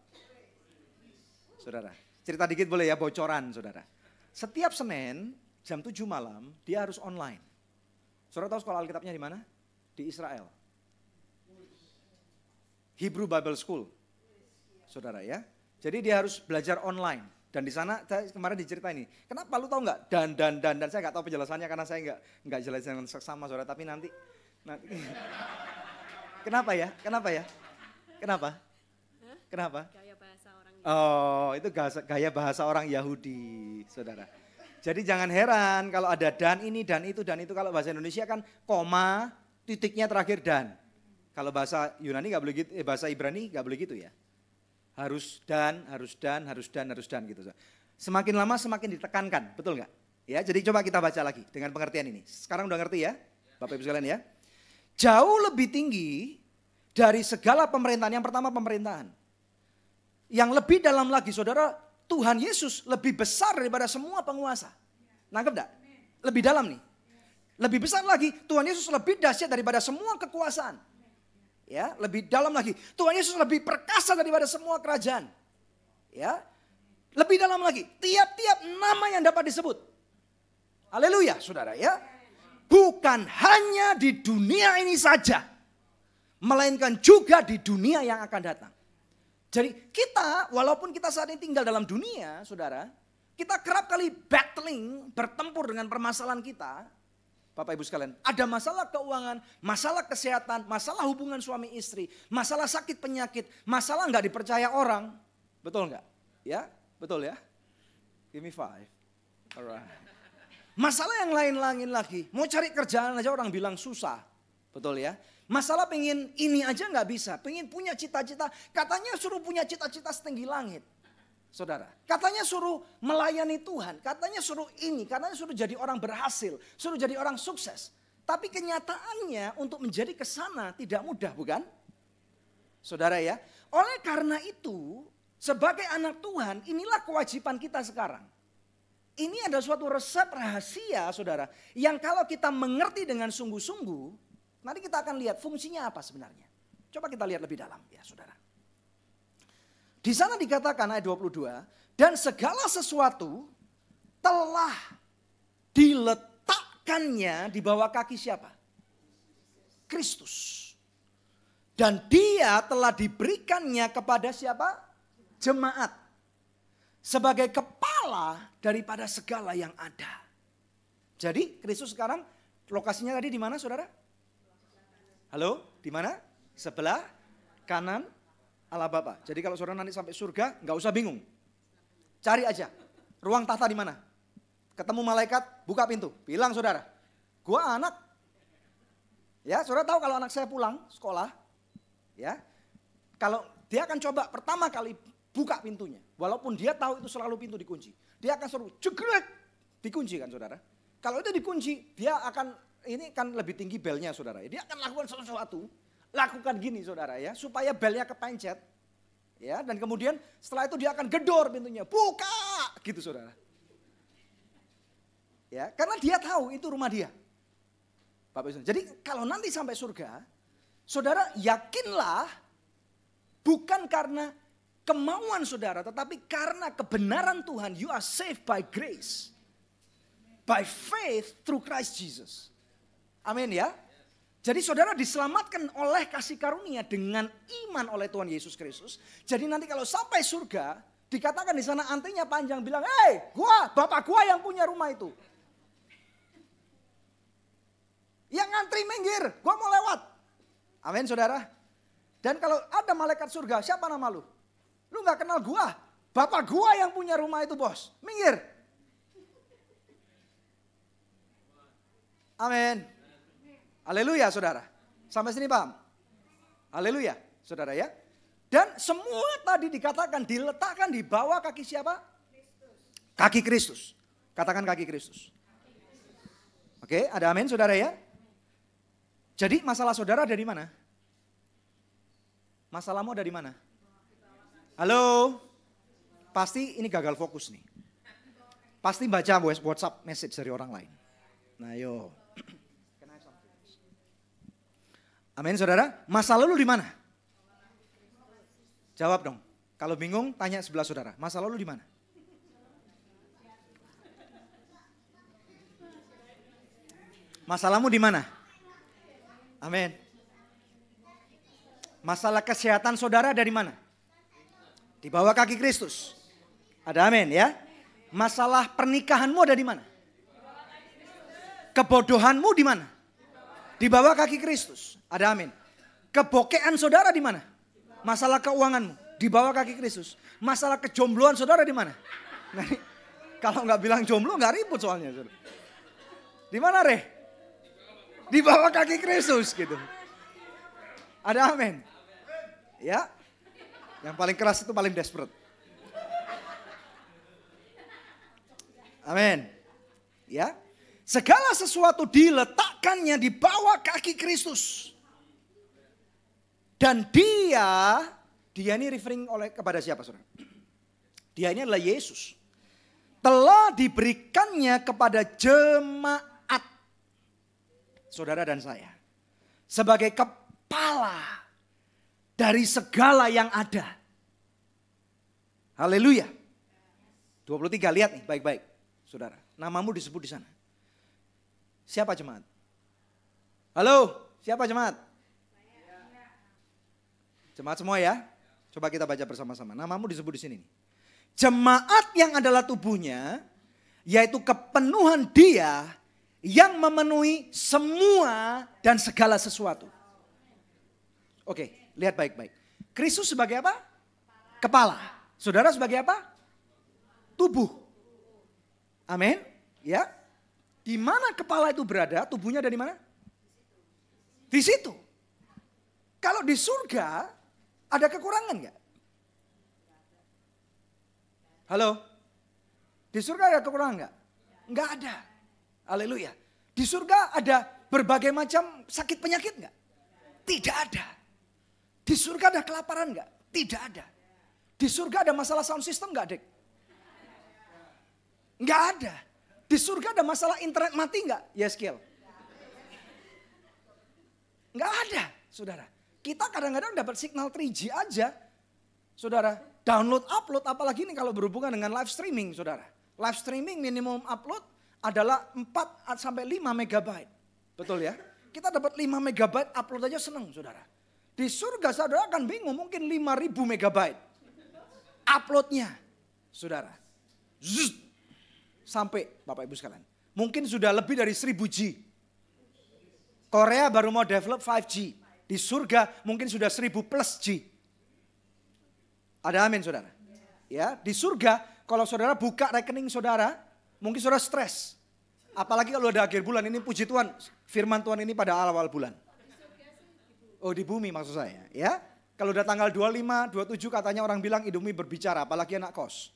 Saudara, cerita dikit boleh ya, bocoran saudara. Setiap Senin jam 7 malam dia harus online. Saudara tahu sekolah Alkitabnya di mana? Di Israel. Hebrew Bible School. Saudara ya. Jadi dia harus belajar online. Dan di sana saya kemarin diceritain ini. Kenapa lu tahu nggak? Dan saya nggak tahu penjelasannya karena saya nggak jelasin dengan seksama saudara. Tapi nanti. Kenapa ya? Kenapa? Gaya bahasa orang. Oh, itu gaya bahasa orang Yahudi, saudara. Jadi jangan heran kalau ada dan ini, dan itu. Kalau bahasa Indonesia kan koma, titiknya terakhir dan. Kalau bahasa Yunani nggak boleh gitu, bahasa Ibrani nggak boleh gitu ya. Harus dan gitu. Semakin lama semakin ditekankan, betul nggak? Ya, jadi coba kita baca lagi dengan pengertian ini. Sekarang udah ngerti ya, Bapak Ibu sekalian ya. Jauh lebih tinggi dari segala pemerintahan. Yang pertama pemerintahan. Yang lebih dalam lagi saudara, Tuhan Yesus lebih besar daripada semua penguasa. Nangkep enggak? Lebih dalam nih. Lebih besar lagi, Tuhan Yesus lebih dahsyat daripada semua kekuasaan. Ya, lebih dalam lagi. Tuhan Yesus lebih perkasa daripada semua kerajaan. Ya. Lebih dalam lagi, tiap-tiap nama yang dapat disebut. Haleluya, saudara ya. Bukan hanya di dunia ini saja, melainkan juga di dunia yang akan datang. Jadi kita, walaupun kita saat ini tinggal dalam dunia, saudara, kita kerap kali battling, bertempur dengan permasalahan kita. Bapak Ibu sekalian, ada masalah keuangan, masalah kesehatan, masalah hubungan suami istri, masalah sakit penyakit, masalah nggak dipercaya orang. Betul nggak? Ya, betul ya? Give me 5. Alright. Masalah yang lain-lain lagi, mau cari kerjaan aja orang bilang susah. Betul ya? Masalah pengen ini aja nggak bisa, pengen punya cita-cita, katanya suruh punya cita-cita setinggi langit. Saudara, katanya suruh melayani Tuhan, katanya suruh ini, katanya suruh jadi orang berhasil, suruh jadi orang sukses. Tapi kenyataannya untuk menjadi kesana tidak mudah, bukan? Saudara ya, oleh karena itu sebagai anak Tuhan inilah kewajiban kita sekarang. Ini ada suatu resep rahasia saudara, yang kalau kita mengerti dengan sungguh-sungguh, nanti kita akan lihat fungsinya apa sebenarnya. Coba kita lihat lebih dalam ya saudara. Di sana dikatakan ayat 22, dan segala sesuatu telah diletakkannya di bawah kaki siapa? Kristus. Dan dia telah diberikannya kepada siapa? Jemaat. Sebagai kepala daripada segala yang ada. Jadi Kristus sekarang lokasinya tadi di mana saudara? Halo, di mana? Sebelah kanan Allah Bapa. Jadi kalau saudara nanti sampai surga, nggak usah bingung. Cari aja, ruang tahta di mana. Ketemu malaikat, buka pintu. Bilang saudara, gua anak. Ya, saudara tahu kalau anak saya pulang sekolah, ya, kalau dia akan coba pertama kali buka pintunya. Walaupun dia tahu itu selalu pintu dikunci. Dia akan suruh jegrek, dikunci kan saudara. Kalau itu dikunci, dia akan, ini kan lebih tinggi belnya saudara. Dia akan lakukan sesuatu. Lakukan gini saudara ya, supaya belnya kepencet. Ya, dan kemudian setelah itu dia akan gedor pintunya. Buka! Gitu saudara. Ya, karena dia tahu itu rumah dia. Bapak Ibu. Jadi kalau nanti sampai surga, saudara yakinlah bukan karena kemauan saudara, tetapi karena kebenaran Tuhan. You are saved by grace. By faith through Christ Jesus. Amin ya. Jadi saudara diselamatkan oleh kasih karunia dengan iman oleh Tuhan Yesus Kristus. Jadi nanti kalau sampai surga, dikatakan di sana antrinya panjang bilang, "Hei, bapak gua yang punya rumah itu." Yang ngantri minggir, gua mau lewat. Amin saudara. Dan kalau ada malaikat surga, siapa nama lu? Lu gak kenal gua. Bapak gua yang punya rumah itu bos. Minggir. Amin. Haleluya saudara. Sampai sini paham? Haleluya saudara ya. Dan semua tadi dikatakan diletakkan di bawah kaki siapa? Kristus. Kaki Kristus. Katakan kaki Kristus. Oke, ada amin saudara ya. Jadi masalah saudara dari mana? Masalahmu dari mana? Halo? Pasti ini gagal fokus nih. Pasti baca WhatsApp message dari orang lain. Nah yo. Amin saudara. Masa lalu di mana? Jawab dong. Kalau bingung tanya sebelah saudara. Masa lalu di mana? Masalahmu di mana? Amin. Masalah kesehatan saudara dari mana? Di bawah kaki Kristus. Ada amin ya. Masalah pernikahanmu ada di mana? Kebodohanmu di mana? Di bawah kaki Kristus. Ada amin. Kebokean saudara di mana? Masalah keuanganmu di bawah kaki Kristus. Masalah kejombloan saudara di mana? Nah, kalau nggak bilang jomblo nggak ribut soalnya. Di mana Reh? Di bawah kaki Kristus gitu. Ada amin. Ya. Yang paling keras itu paling desperate. Amin. Ya. Segala sesuatu diletakkannya di bawah kaki Kristus. Dan dia ini referring kepada siapa saudara? Dia ini adalah Yesus. Telah diberikannya kepada jemaat. Saudara dan saya. Sebagai kepala dari segala yang ada. Haleluya. 23 lihat nih baik-baik. Saudara, namamu disebut di sana. Siapa jemaat? Halo, siapa jemaat? Jemaat semua ya. Coba kita baca bersama-sama. Namamu disebut di sini. Jemaat yang adalah tubuhnya, yaitu kepenuhan dia yang memenuhi semua dan segala sesuatu. Oke, lihat baik-baik. Kristus sebagai apa? Kepala. Saudara sebagai apa? Tubuh. Amin. Ya. Di mana kepala itu berada, tubuhnya ada di mana? Di situ. Kalau di surga, ada kekurangan nggak? Halo? Di surga ada kekurangan nggak? Nggak ada. Haleluya. Di surga ada berbagai macam sakit penyakit nggak? Tidak ada. Di surga ada kelaparan nggak? Tidak ada. Di surga ada masalah sound system nggak, Dek? Nggak ada. Di surga ada masalah internet mati nggak, Yeskiel? Nggak ada, saudara. Kita kadang-kadang dapat signal 3G aja, saudara. Download, upload, apalagi ini kalau berhubungan dengan live streaming, saudara. Live streaming minimum upload adalah 4 sampai 5 megabyte. Betul ya? Kita dapat 5 megabyte upload aja seneng, saudara. Di surga saudara akan bingung, mungkin 5.000 megabyte uploadnya, saudara. Zzz, sampai Bapak Ibu sekalian. Mungkin sudah lebih dari 1000G. Korea baru mau develop 5G. Di surga mungkin sudah 1000 plus G. Ada amin saudara? Ya, di surga kalau saudara buka rekening saudara, mungkin saudara stres. Apalagi kalau ada akhir bulan, ini puji Tuhan, firman Tuhan ini pada awal bulan. Oh di bumi maksud saya ya. Kalau udah tanggal 25, 27 katanya orang bilang Indomie berbicara, apalagi anak kos.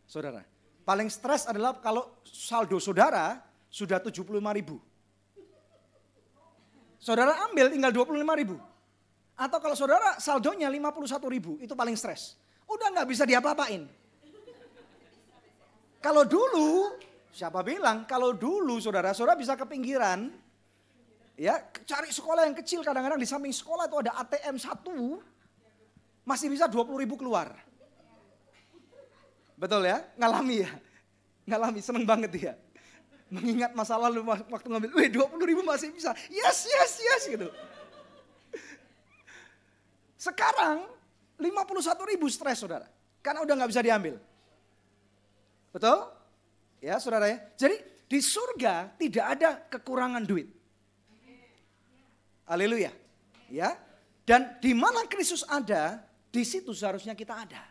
Saudara, paling stres adalah kalau saldo saudara sudah 75.000. Saudara ambil tinggal 25.000. Atau kalau saudara saldonya 51.000, itu paling stres. Udah gak bisa diapa-apain. Kalau dulu, siapa bilang kalau dulu saudara bisa ke pinggiran. Ya, cari sekolah yang kecil, kadang-kadang di samping sekolah itu ada ATM 1, masih bisa 20.000 keluar. Betul ya? Ngalami ya? Ngalami, seneng banget ya. Mengingat masa lalu waktu ngambil, 20.000 masih bisa. Yes gitu. Sekarang 51.000 stres saudara. Karena udah gak bisa diambil. Betul? Ya saudara ya. Jadi di surga tidak ada kekurangan duit. Haleluya. Ya. Dan di mana Kristus ada, di situ seharusnya kita ada.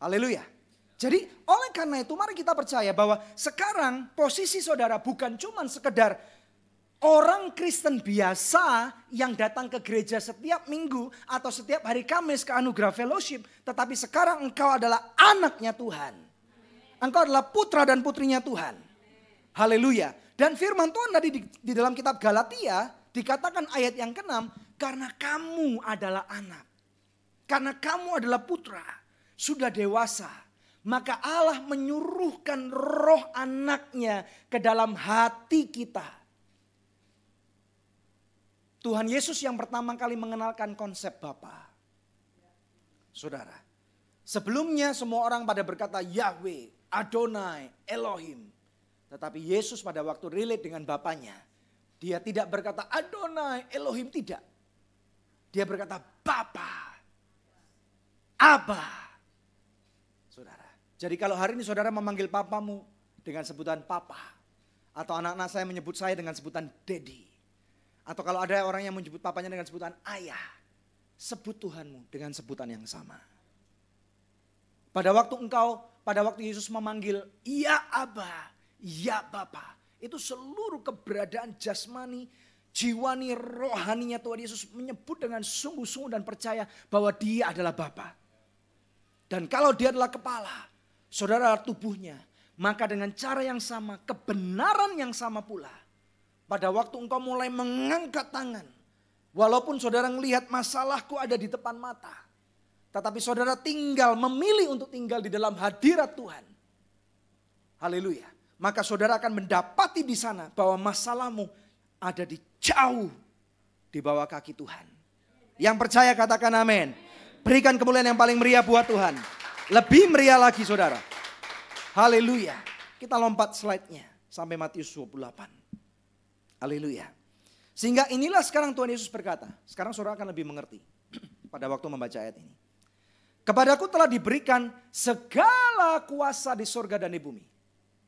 Haleluya. Jadi oleh karena itu mari kita percaya bahwa sekarang posisi saudara bukan cuma sekedar orang Kristen biasa yang datang ke gereja setiap minggu atau setiap hari Kamis ke Anugerah Fellowship. Tetapi sekarang engkau adalah anaknya Tuhan. Engkau adalah putra dan putrinya Tuhan. Haleluya. Dan firman Tuhan tadi di dalam kitab Galatia dikatakan ayat yang ke-6. Karena kamu adalah anak. Karena kamu adalah putra. Sudah dewasa. Maka Allah menyuruhkan roh anaknya ke dalam hati kita. Tuhan Yesus yang pertama kali mengenalkan konsep Bapa. Saudara, sebelumnya semua orang pada berkata Yahweh, Adonai, Elohim. Tetapi Yesus pada waktu relate dengan Bapanya, dia tidak berkata Adonai, Elohim, tidak. Dia berkata Bapa, Abba. Saudara, jadi kalau hari ini saudara memanggil papamu dengan sebutan papa, atau anak-anak saya menyebut saya dengan sebutan daddy, atau kalau ada orang yang menyebut papanya dengan sebutan ayah, sebut Tuhanmu dengan sebutan yang sama. Pada waktu Yesus memanggil ya Abba, ya Bapa, itu seluruh keberadaan jasmani, jiwani, rohaninya Tuhan Yesus menyebut dengan sungguh-sungguh dan percaya bahwa dia adalah Bapa. Dan kalau dia adalah kepala, saudara tubuhnya, maka dengan cara yang sama, kebenaran yang sama pula. Pada waktu engkau mulai mengangkat tangan, walaupun saudara melihat masalahku ada di depan mata, tetapi saudara tinggal memilih untuk tinggal di dalam hadirat Tuhan. Haleluya. Maka saudara akan mendapati di sana bahwa masalahmu ada di jauh di bawah kaki Tuhan. Yang percaya katakan amin. Berikan kemuliaan yang paling meriah buat Tuhan. Lebih meriah lagi saudara. Haleluya. Kita lompat slide-nya sampai Matius 28. Haleluya. Sehingga inilah sekarang Tuhan Yesus berkata. Sekarang saudara akan lebih mengerti pada waktu membaca ayat ini. Kepadaku telah diberikan segala kuasa di surga dan di bumi.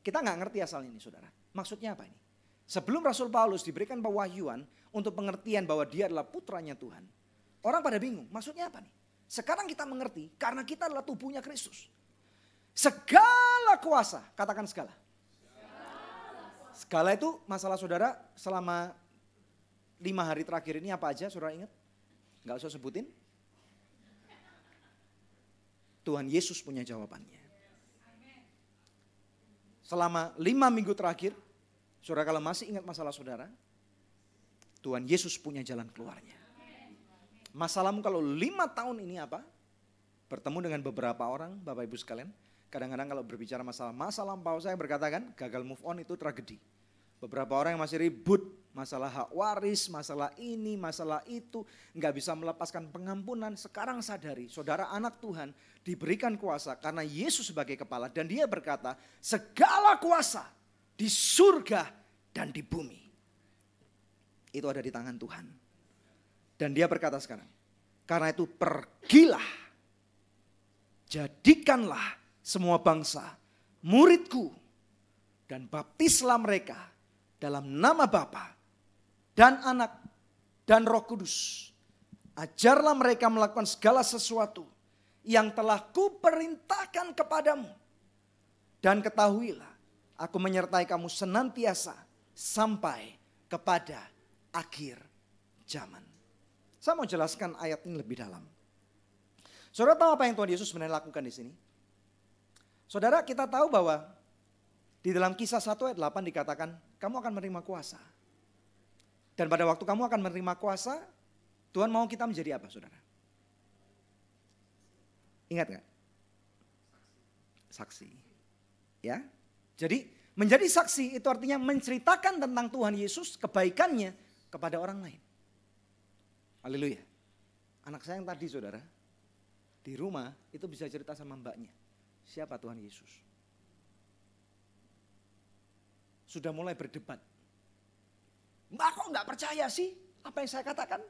Kita nggak ngerti asal ini saudara. Maksudnya apa ini? Sebelum Rasul Paulus diberikan pewahyuan untuk pengertian bahwa dia adalah putranya Tuhan. Orang pada bingung, maksudnya apa nih? Sekarang kita mengerti karena kita adalah tubuhnya Kristus. Segala kuasa, katakan segala. Segala itu masalah saudara selama 5 hari terakhir ini apa aja saudara ingat? Gak usah sebutin. Tuhan Yesus punya jawabannya. Selama 5 minggu terakhir, saudara kalau masih ingat masalah saudara, Tuhan Yesus punya jalan keluarnya. Masalahmu kalau 5 tahun ini apa? Bertemu dengan beberapa orang, Bapak Ibu sekalian. Kadang-kadang kalau berbicara masalah masa lampau, saya berkata kan, gagal move on itu tragedi. Beberapa orang yang masih ribut, masalah hak waris, masalah ini, masalah itu, nggak bisa melepaskan pengampunan. Sekarang sadari, saudara anak Tuhan diberikan kuasa karena Yesus sebagai kepala. Dan dia berkata, segala kuasa di surga dan di bumi. Itu ada di tangan Tuhan. Dan dia berkata sekarang, karena itu pergilah, jadikanlah semua bangsa muridku dan baptislah mereka dalam nama Bapa dan Anak dan Roh Kudus. Ajarlah mereka melakukan segala sesuatu yang telah kuperintahkan kepadamu. Dan ketahuilah, aku menyertai kamu senantiasa sampai kepada akhir zaman. Saya mau jelaskan ayat ini lebih dalam. Saudara tahu apa yang Tuhan Yesus sebenarnya lakukan di sini? Saudara, kita tahu bahwa di dalam Kisah 1 ayat 8 dikatakan, kamu akan menerima kuasa. Dan pada waktu kamu akan menerima kuasa, Tuhan mau kita menjadi apa, saudara? Ingat gak? Saksi. Ya. Jadi menjadi saksi itu artinya menceritakan tentang Tuhan Yesus, kebaikannya kepada orang lain. Haleluya. Anak saya yang tadi saudara, di rumah itu bisa cerita sama mbaknya. Siapa Tuhan Yesus? Sudah mulai berdebat. Mbak kok gak percaya sih apa yang saya katakan?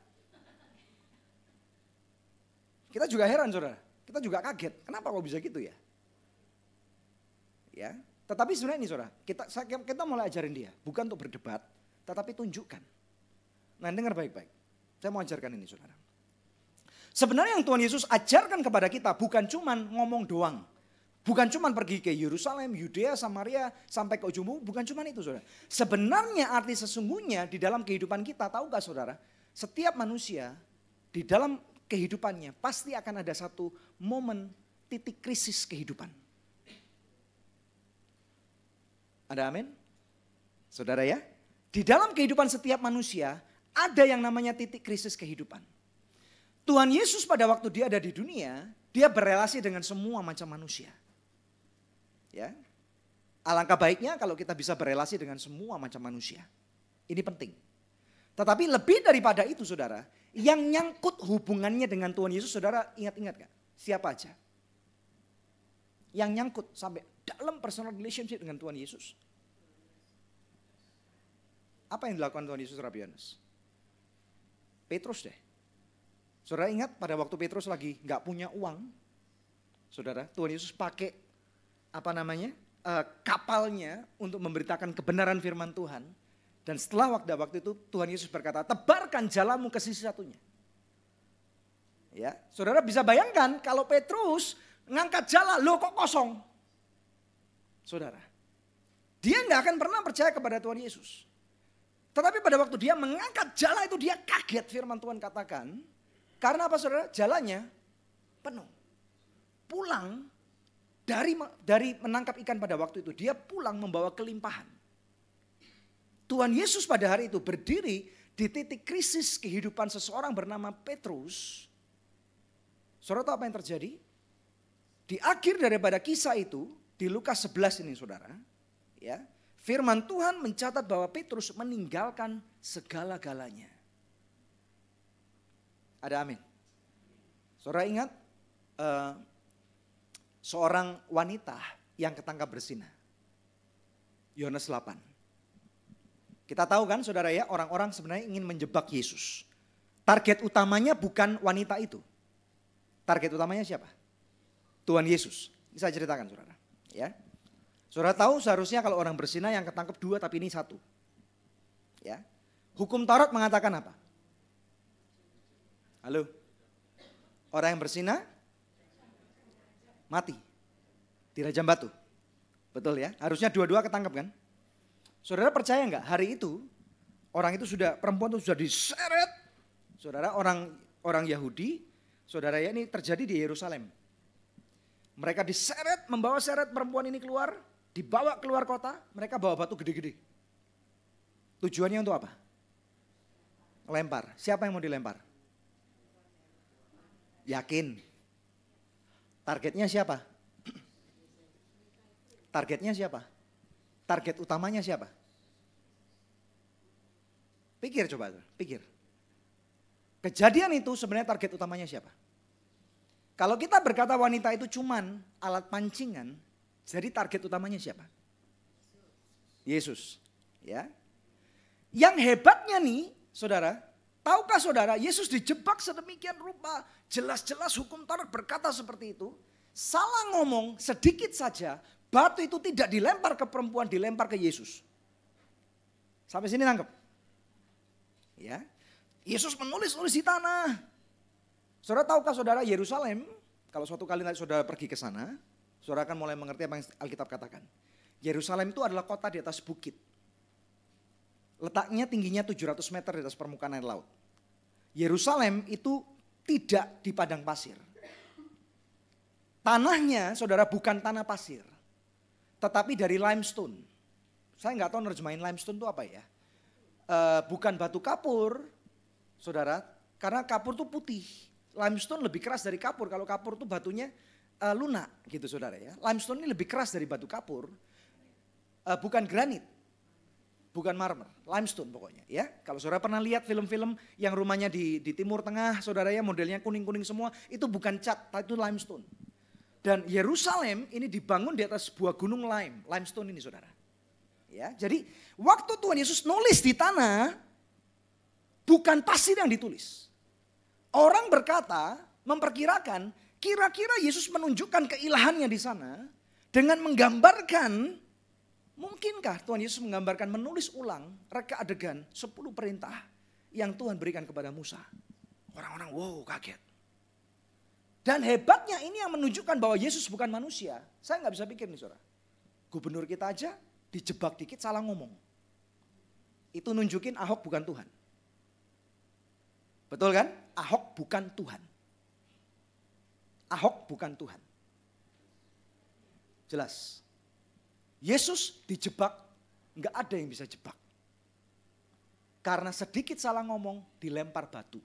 Kita juga heran saudara, kita juga kaget. Kenapa kok bisa gitu ya? Ya, tetapi sebenarnya ini saudara, kita mulai ajarin dia. Bukan untuk berdebat, tetapi tunjukkan. Nah dengar baik-baik. Saya mau ajarkan ini saudara. Sebenarnya yang Tuhan Yesus ajarkan kepada kita bukan cuman ngomong doang. Bukan cuman pergi ke Yerusalem, Yudea, Samaria, sampai ke ujung bumi. Bukan cuman itu saudara. Sebenarnya arti sesungguhnya di dalam kehidupan kita, tahu gak saudara? Setiap manusia di dalam kehidupannya pasti akan ada satu momen titik krisis kehidupan. Ada amin? Saudara ya? Di dalam kehidupan setiap manusia ada yang namanya titik krisis kehidupan. Tuhan Yesus pada waktu dia ada di dunia, dia berelasi dengan semua macam manusia. Ya. Alangkah baiknya kalau kita bisa berelasi dengan semua macam manusia. Ini penting. Tetapi lebih daripada itu saudara, yang nyangkut hubungannya dengan Tuhan Yesus, saudara ingat-ingat gak? Siapa aja? Yang nyangkut sampai dalam personal relationship dengan Tuhan Yesus. Apa yang dilakukan Tuhan Yesus terhadap Yohanes? Petrus deh. Saudara ingat pada waktu Petrus lagi gak punya uang, saudara, Tuhan Yesus pakai kapalnya untuk memberitakan kebenaran firman Tuhan. Dan setelah waktu itu Tuhan Yesus berkata, tebarkan jalamu ke sisi satunya. Ya, saudara bisa bayangkan kalau Petrus ngangkat jala, loh kok kosong? Saudara, dia nggak akan pernah percaya kepada Tuhan Yesus. Tetapi pada waktu dia mengangkat jala itu dia kaget, firman Tuhan katakan. Karena apa saudara? Jalannya penuh. Pulang dari menangkap ikan pada waktu itu, dia pulang membawa kelimpahan. Tuhan Yesus pada hari itu berdiri di titik krisis kehidupan seseorang bernama Petrus. Saudara tahu apa yang terjadi? Di akhir daripada kisah itu, di Lukas 11 ini saudara, ya, firman Tuhan mencatat bahwa Petrus meninggalkan segala-galanya. Ada amin. Saudara ingat seorang wanita yang ketangkap berzina. Yohanes 8. Kita tahu kan saudara ya, orang-orang sebenarnya ingin menjebak Yesus. Target utamanya bukan wanita itu. Target utamanya siapa? Tuhan Yesus. Ini saya ceritakan saudara. Ya. Saudara tahu seharusnya kalau orang berzina yang ketangkep 2 tapi ini 1. Ya. Hukum Taurat mengatakan apa? Halo? Orang yang berzina mati. Dirajam batu. Betul ya? Harusnya dua-dua ketangkep kan? Saudara percaya nggak hari itu orang itu perempuan itu sudah diseret. Saudara orang Yahudi, saudara ya ini terjadi di Yerusalem. Mereka diseret, membawa seret perempuan ini keluar, dibawa keluar kota, mereka bawa batu gede-gede. Tujuannya untuk apa? Lempar. Siapa yang mau dilempar? Yakin. Targetnya siapa? Targetnya siapa? Target utamanya siapa? Pikir coba, pikir. Kejadian itu sebenarnya target utamanya siapa? Kalau kita berkata wanita itu cuman alat pancingan, jadi target utamanya siapa? Yesus. Ya. Yang hebatnya nih, saudara, tahukah saudara, Yesus dijebak sedemikian rupa, jelas-jelas hukum Taurat berkata seperti itu. Salah ngomong sedikit saja, batu itu tidak dilempar ke perempuan, dilempar ke Yesus. Sampai sini nangkep? Ya. Yesus menulis di tanah. Saudara tahukah saudara Yerusalem, kalau suatu kali nanti saudara pergi ke sana, saudara akan mulai mengerti apa yang Alkitab katakan. Yerusalem itu adalah kota di atas bukit. Letaknya tingginya 700 meter di atas permukaan air laut. Yerusalem itu tidak di padang pasir. Tanahnya saudara bukan tanah pasir, tetapi dari limestone. Saya nggak tahu nerjemahin limestone itu apa ya. Bukan batu kapur, saudara, karena kapur itu putih. Limestone lebih keras dari kapur. Kalau kapur itu batunya lunak gitu saudara ya. Limestone ini lebih keras dari batu kapur. Bukan granit. Bukan marmer. Limestone pokoknya ya. Kalau saudara pernah lihat film-film yang rumahnya di Timur Tengah saudara ya, modelnya kuning-kuning semua. Itu bukan cat, itu limestone. Dan Yerusalem ini dibangun di atas sebuah gunung limestone ini saudara. Ya, jadi waktu Tuhan Yesus nulis di tanah, bukan pasir yang ditulis. Orang berkata, memperkirakan, kira-kira Yesus menunjukkan keilahannya di sana dengan menggambarkan, mungkinkah Tuhan Yesus menggambarkan menulis ulang reka adegan 10 perintah yang Tuhan berikan kepada Musa. Orang-orang wow kaget. Dan hebatnya ini yang menunjukkan bahwa Yesus bukan manusia. Saya nggak bisa pikir nih saudara. Gubernur kita aja dijebak dikit salah ngomong. Itu nunjukin Ahok bukan Tuhan. Betul kan? Ahok bukan Tuhan. Ahok bukan Tuhan. Jelas. Yesus dijebak, nggak ada yang bisa jebak. Karena sedikit salah ngomong dilempar batu.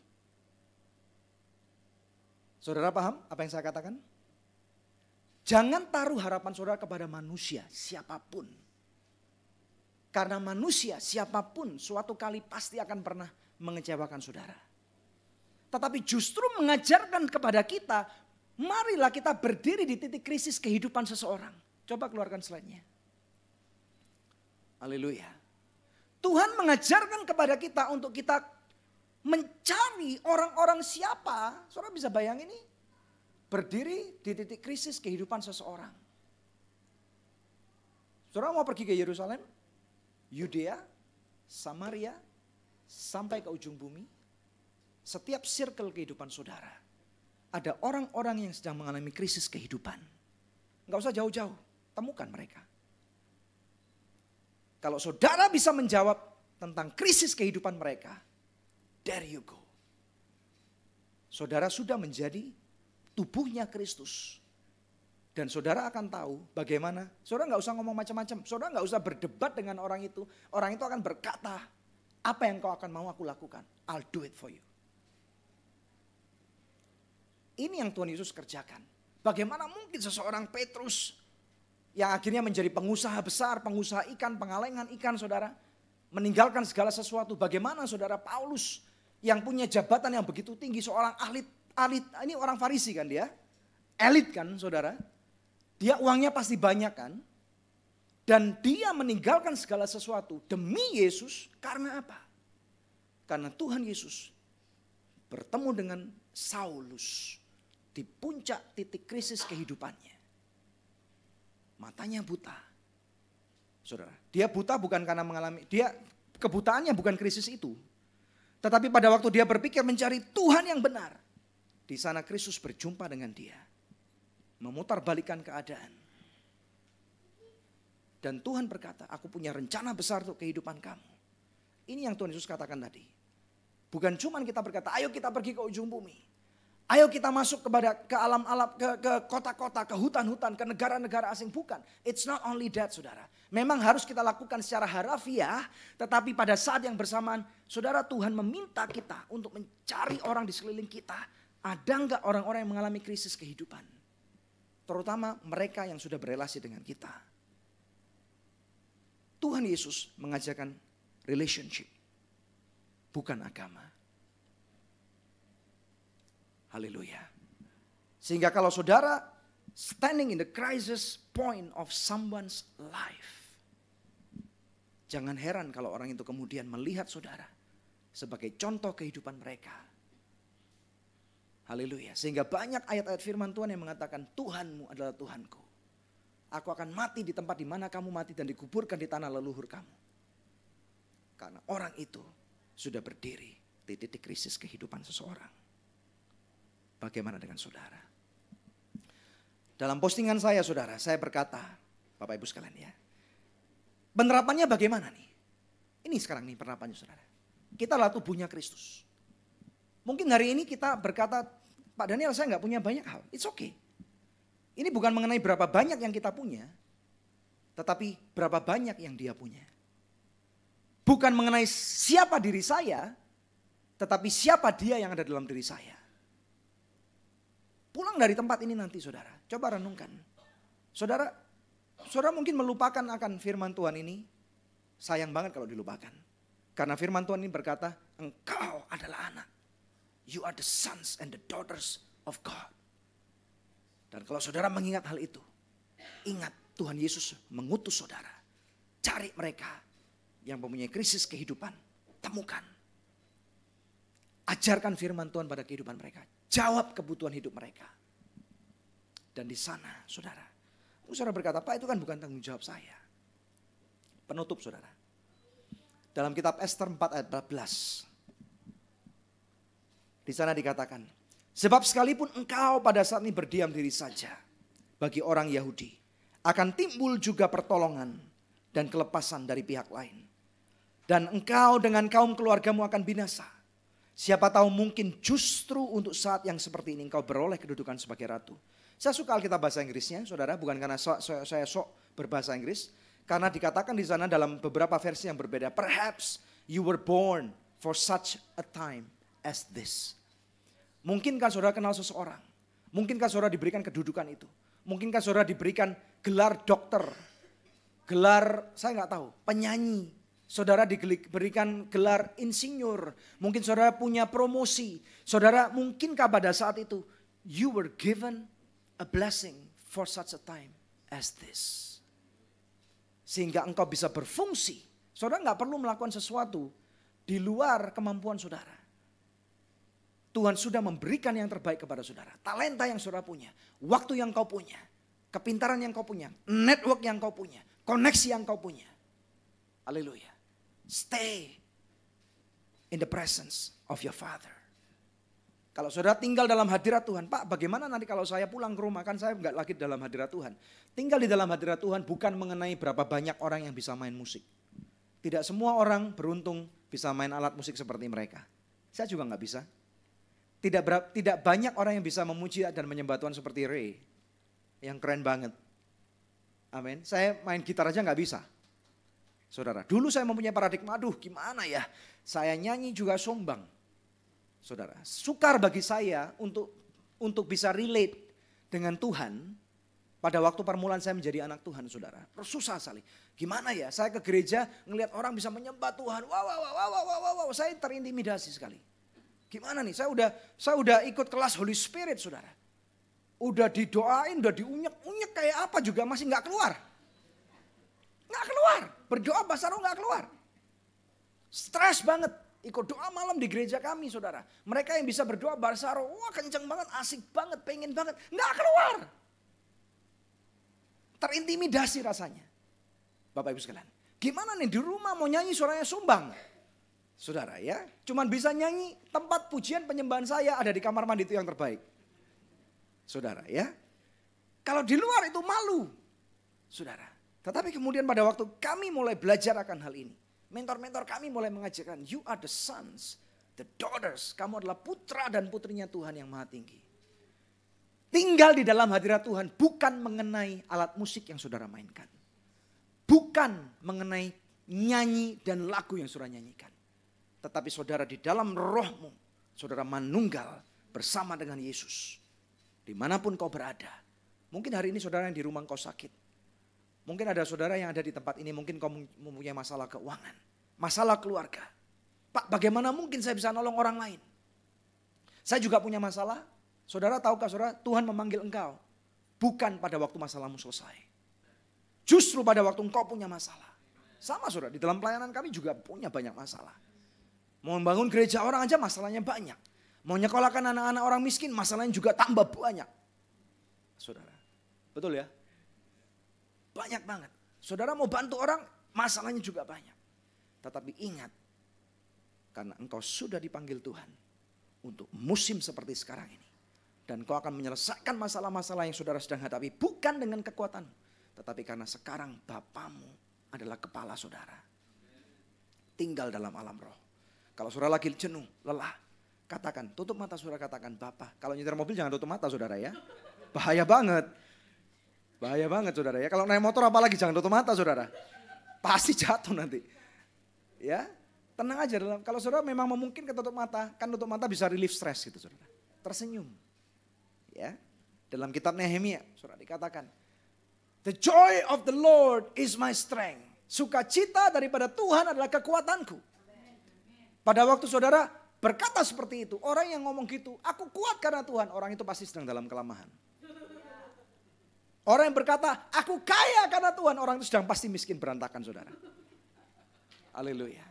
Saudara paham apa yang saya katakan? Jangan taruh harapan saudara kepada manusia siapapun. Karena manusia siapapun suatu kali pasti akan pernah mengecewakan saudara. Tetapi justru mengajarkan kepada kita, marilah kita berdiri di titik krisis kehidupan seseorang. Coba keluarkan slide-nya. Haleluya. Tuhan mengajarkan kepada kita untuk kita mencari orang-orang siapa. Saudara bisa bayangin ini? Berdiri di titik krisis kehidupan seseorang. Saudara mau pergi ke Yerusalem, Yudea, Samaria, sampai ke ujung bumi. Setiap circle kehidupan saudara, ada orang-orang yang sedang mengalami krisis kehidupan. Enggak usah jauh-jauh, temukan mereka. Kalau saudara bisa menjawab tentang krisis kehidupan mereka, there you go. Saudara sudah menjadi tubuhnya Kristus. Dan saudara akan tahu bagaimana, saudara nggak usah ngomong macam-macam, saudara nggak usah berdebat dengan orang itu akan berkata, apa yang kau akan mau aku lakukan? I'll do it for you. Ini yang Tuhan Yesus kerjakan. Bagaimana mungkin seseorang Petrus yang akhirnya menjadi pengusaha besar, pengusaha ikan, pengalengan ikan saudara, meninggalkan segala sesuatu. Bagaimana saudara Paulus yang punya jabatan yang begitu tinggi, seorang ahli, ini orang Farisi kan dia, elit kan saudara. Dia uangnya pasti banyak kan. Dan dia meninggalkan segala sesuatu demi Yesus karena apa? Karena Tuhan Yesus bertemu dengan Saulus di puncak titik krisis kehidupannya. Matanya buta. Saudara, dia buta bukan karena mengalami, kebutaannya bukan krisis itu. Tetapi pada waktu dia berpikir mencari Tuhan yang benar, di sana Kristus berjumpa dengan dia. Memutarbalikkan keadaan. Dan Tuhan berkata, aku punya rencana besar untuk kehidupan kamu. Ini yang Tuhan Yesus katakan tadi. Bukan cuma kita berkata, ayo kita pergi ke ujung bumi. Ayo kita masuk ke alam-alam, ke kota-kota, ke hutan-hutan, ke negara-negara asing. Bukan. It's not only that saudara. Memang harus kita lakukan secara harafiah. Tetapi pada saat yang bersamaan, saudara, Tuhan meminta kita untuk mencari orang di sekeliling kita. Ada enggak orang-orang yang mengalami krisis kehidupan? Terutama mereka yang sudah berelasi dengan kita. Tuhan Yesus mengajarkan relationship, bukan agama. Haleluya. Sehingga kalau saudara standing in the crisis point of someone's life, jangan heran kalau orang itu kemudian melihat saudara sebagai contoh kehidupan mereka. Haleluya. Sehingga banyak ayat-ayat firman Tuhan yang mengatakan, Tuhanmu adalah Tuhanku. Aku akan mati di tempat di mana kamu mati dan dikuburkan di tanah leluhur kamu. Karena orang itu sudah berdiri di titik krisis kehidupan seseorang. Bagaimana dengan saudara? Dalam postingan saya saudara, saya berkata, Bapak Ibu sekalian ya. Penerapannya bagaimana nih? Ini sekarang nih penerapannya saudara. Kita adalah tubuhnya Kristus. Mungkin hari ini kita berkata, Pak Daniel saya nggak punya banyak hal. It's okay. Ini bukan mengenai berapa banyak yang kita punya. Tetapi berapa banyak yang dia punya. Bukan mengenai siapa diri saya. Tetapi siapa dia yang ada dalam diri saya. Pulang dari tempat ini nanti saudara, coba renungkan. Saudara mungkin melupakan akan firman Tuhan ini. Sayang banget kalau dilupakan. Karena firman Tuhan ini berkata, engkau adalah anak. You are the sons and the daughters of God. Dan kalau saudara mengingat hal itu, ingat Tuhan Yesus mengutus saudara. Cari mereka yang mempunyai krisis kehidupan, temukan. Ajarkan firman Tuhan pada kehidupan mereka. Jawab kebutuhan hidup mereka. Dan di sana saudara berkata, Pak itu kan bukan tanggung jawab saya. Penutup saudara. Dalam kitab Ester 4 ayat 14. Di sana dikatakan, sebab sekalipun engkau pada saat ini berdiam diri saja bagi orang Yahudi, akan timbul juga pertolongan dan kelepasan dari pihak lain. Dan engkau dengan kaum keluargamu akan binasa. Siapa tahu mungkin justru untuk saat yang seperti ini engkau beroleh kedudukan sebagai ratu. Saya suka Alkitab bahasa Inggrisnya, saudara, bukan karena saya sok berbahasa Inggris. Karena dikatakan di sana dalam beberapa versi yang berbeda, perhaps you were born for such a time as this. Mungkinkah saudara kenal seseorang? Mungkinkah saudara diberikan kedudukan itu? Mungkinkah saudara diberikan gelar dokter? Gelar, saya nggak tahu, penyanyi. Saudara diberikan gelar insinyur. Mungkin saudara punya promosi. Saudara mungkinkah pada saat itu you were given a blessing for such a time as this. Sehingga engkau bisa berfungsi. Saudara nggak perlu melakukan sesuatu di luar kemampuan saudara. Tuhan sudah memberikan yang terbaik kepada saudara. Talenta yang saudara punya. Waktu yang kau punya. Kepintaran yang kau punya. Network yang kau punya. Koneksi yang kau punya. Haleluya. Stay in the presence of your Father. Kalau saudara tinggal dalam hadirat Tuhan. Pak, bagaimana nanti kalau saya pulang ke rumah? Kan saya nggak lagi dalam hadirat Tuhan. Tinggal di dalam hadirat Tuhan bukan mengenai berapa banyak orang yang bisa main musik. Tidak semua orang beruntung bisa main alat musik seperti mereka. Saya juga nggak bisa. Tidak banyak orang yang bisa memuji dan menyembah Tuhan seperti Ray. Yang keren banget. Amin. Saya main gitar aja nggak bisa. Saudara, dulu saya mempunyai paradigma, aduh gimana ya. Saya nyanyi juga sombang. Saudara, sukar bagi saya untuk bisa relate dengan Tuhan. Pada waktu permulaan saya menjadi anak Tuhan, saudara. Susah sekali. Gimana ya, saya ke gereja ngelihat orang bisa menyembah Tuhan. Wow, saya terintimidasi sekali. Gimana nih, saya udah ikut kelas Holy Spirit, saudara. Udah didoain, udah diunyek-unyek kayak apa juga masih gak keluar. Gak keluar, berdoa bahasa roh gak keluar. Stres banget, ikut doa malam di gereja kami, saudara. Mereka yang bisa berdoa bahasa roh, wah kenceng banget, asik banget, pengen banget. Gak keluar. Terintimidasi rasanya. Bapak Ibu sekalian, gimana nih di rumah mau nyanyi suaranya sumbang. Saudara ya, cuman bisa nyanyi, tempat pujian penyembahan saya ada di kamar mandi itu yang terbaik. Saudara ya, kalau di luar itu malu. Saudara, tetapi kemudian pada waktu kami mulai belajar akan hal ini. Mentor-mentor kami mulai mengajarkan, you are the sons, the daughters. Kamu adalah putra dan putrinya Tuhan yang maha tinggi. Tinggal di dalam hadirat Tuhan bukan mengenai alat musik yang saudara mainkan. Bukan mengenai nyanyi dan lagu yang saudara nyanyikan. Tetapi saudara di dalam rohmu, saudara manunggal bersama dengan Yesus. Dimanapun kau berada. Mungkin hari ini saudara yang di rumah kau sakit. Mungkin ada saudara yang ada di tempat ini, mungkin kau mempunyai masalah keuangan. Masalah keluarga. Pak, bagaimana mungkin saya bisa nolong orang lain? Saya juga punya masalah. Saudara tahukah saudara, Tuhan memanggil engkau. Bukan pada waktu masalahmu selesai. Justru pada waktu engkau punya masalah. Sama saudara, di dalam pelayanan kami juga punya banyak masalah. Mau membangun gereja orang aja masalahnya banyak. Mau nyekolahkan anak-anak orang miskin masalahnya juga tambah banyak. Saudara, betul ya? Banyak banget. Saudara mau bantu orang masalahnya juga banyak. Tetapi ingat, karena engkau sudah dipanggil Tuhan untuk musim seperti sekarang ini. Dan kau akan menyelesaikan masalah-masalah yang saudara sedang hadapi bukan dengan kekuatan. Tetapi karena sekarang Bapamu adalah kepala saudara. Tinggal dalam alam roh. Kalau saudara lagi jenuh, lelah, katakan, tutup mata saudara, katakan, Bapa. Kalau nyetir mobil jangan tutup mata saudara ya. Bahaya banget. Bahaya banget saudara ya. Kalau naik motor apalagi jangan tutup mata saudara. Pasti jatuh nanti. Ya, tenang aja. Kalau saudara memang memungkinkan tutup mata, kan tutup mata bisa relief stress gitu saudara. Tersenyum. Ya, dalam kitab Nehemia saudara dikatakan, the joy of the Lord is my strength. Sukacita daripada Tuhan adalah kekuatanku. Pada waktu saudara berkata seperti itu, orang yang ngomong gitu, aku kuat karena Tuhan, orang itu pasti sedang dalam kelemahan. Orang yang berkata, aku kaya karena Tuhan, orang itu sedang pasti miskin berantakan saudara. Haleluya.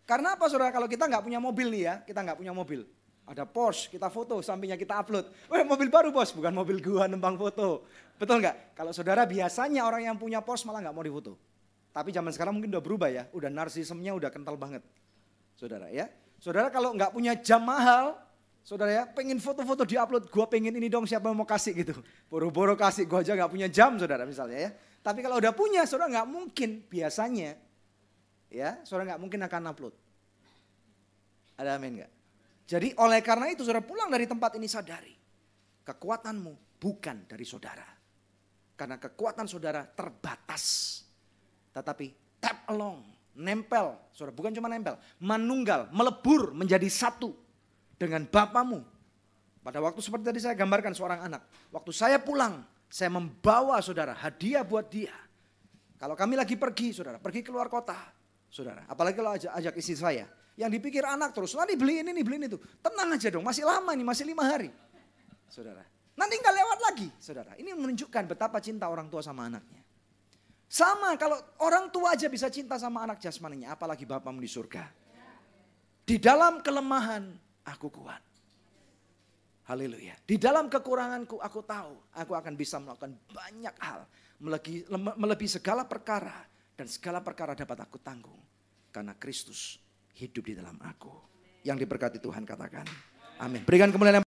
Karena apa saudara, kalau kita nggak punya mobil nih ya, kita nggak punya mobil. Ada Porsche, kita foto, sampingnya kita upload. Weh mobil baru bos, bukan mobil gua nembang foto. Betul nggak? Kalau saudara biasanya orang yang punya Porsche malah nggak mau difoto. Tapi zaman sekarang mungkin udah berubah ya, udah narsismenya udah kental banget. Saudara ya. Saudara kalau nggak punya jam mahal, saudara ya pengen foto-foto diupload, gua pengen ini dong siapa yang mau kasih gitu. Boro-boro kasih, gua aja nggak punya jam saudara misalnya ya. Tapi kalau udah punya saudara nggak mungkin biasanya ya, saudara nggak mungkin akan upload. Ada amin nggak? Jadi oleh karena itu saudara pulang dari tempat ini sadari, kekuatanmu bukan dari saudara. Karena kekuatan saudara terbatas. Tetapi tap along, nempel, saudara bukan cuma nempel, manunggal, melebur menjadi satu dengan Bapamu. Pada waktu seperti tadi saya gambarkan seorang anak. Waktu saya pulang, saya membawa saudara hadiah buat dia. Kalau kami lagi pergi, saudara, pergi keluar kota, saudara. Apalagi kalau ajak istri saya. Yang dipikir anak terus, nanti beliin ini, beliin itu. Tenang aja dong, masih lama nih, masih 5 hari. Saudara, nanti nggak lewat lagi, saudara. Ini menunjukkan betapa cinta orang tua sama anaknya. Sama kalau orang tua aja bisa cinta sama anak jasmaninya, apalagi Bapamu di surga. Di dalam kelemahan aku kuat. Haleluya. Di dalam kekuranganku aku tahu aku akan bisa melakukan banyak hal. Melebihi segala perkara. Dan segala perkara dapat aku tanggung. Karena Kristus hidup di dalam aku. Yang diberkati Tuhan katakan. Amin. Berikan kemuliaan.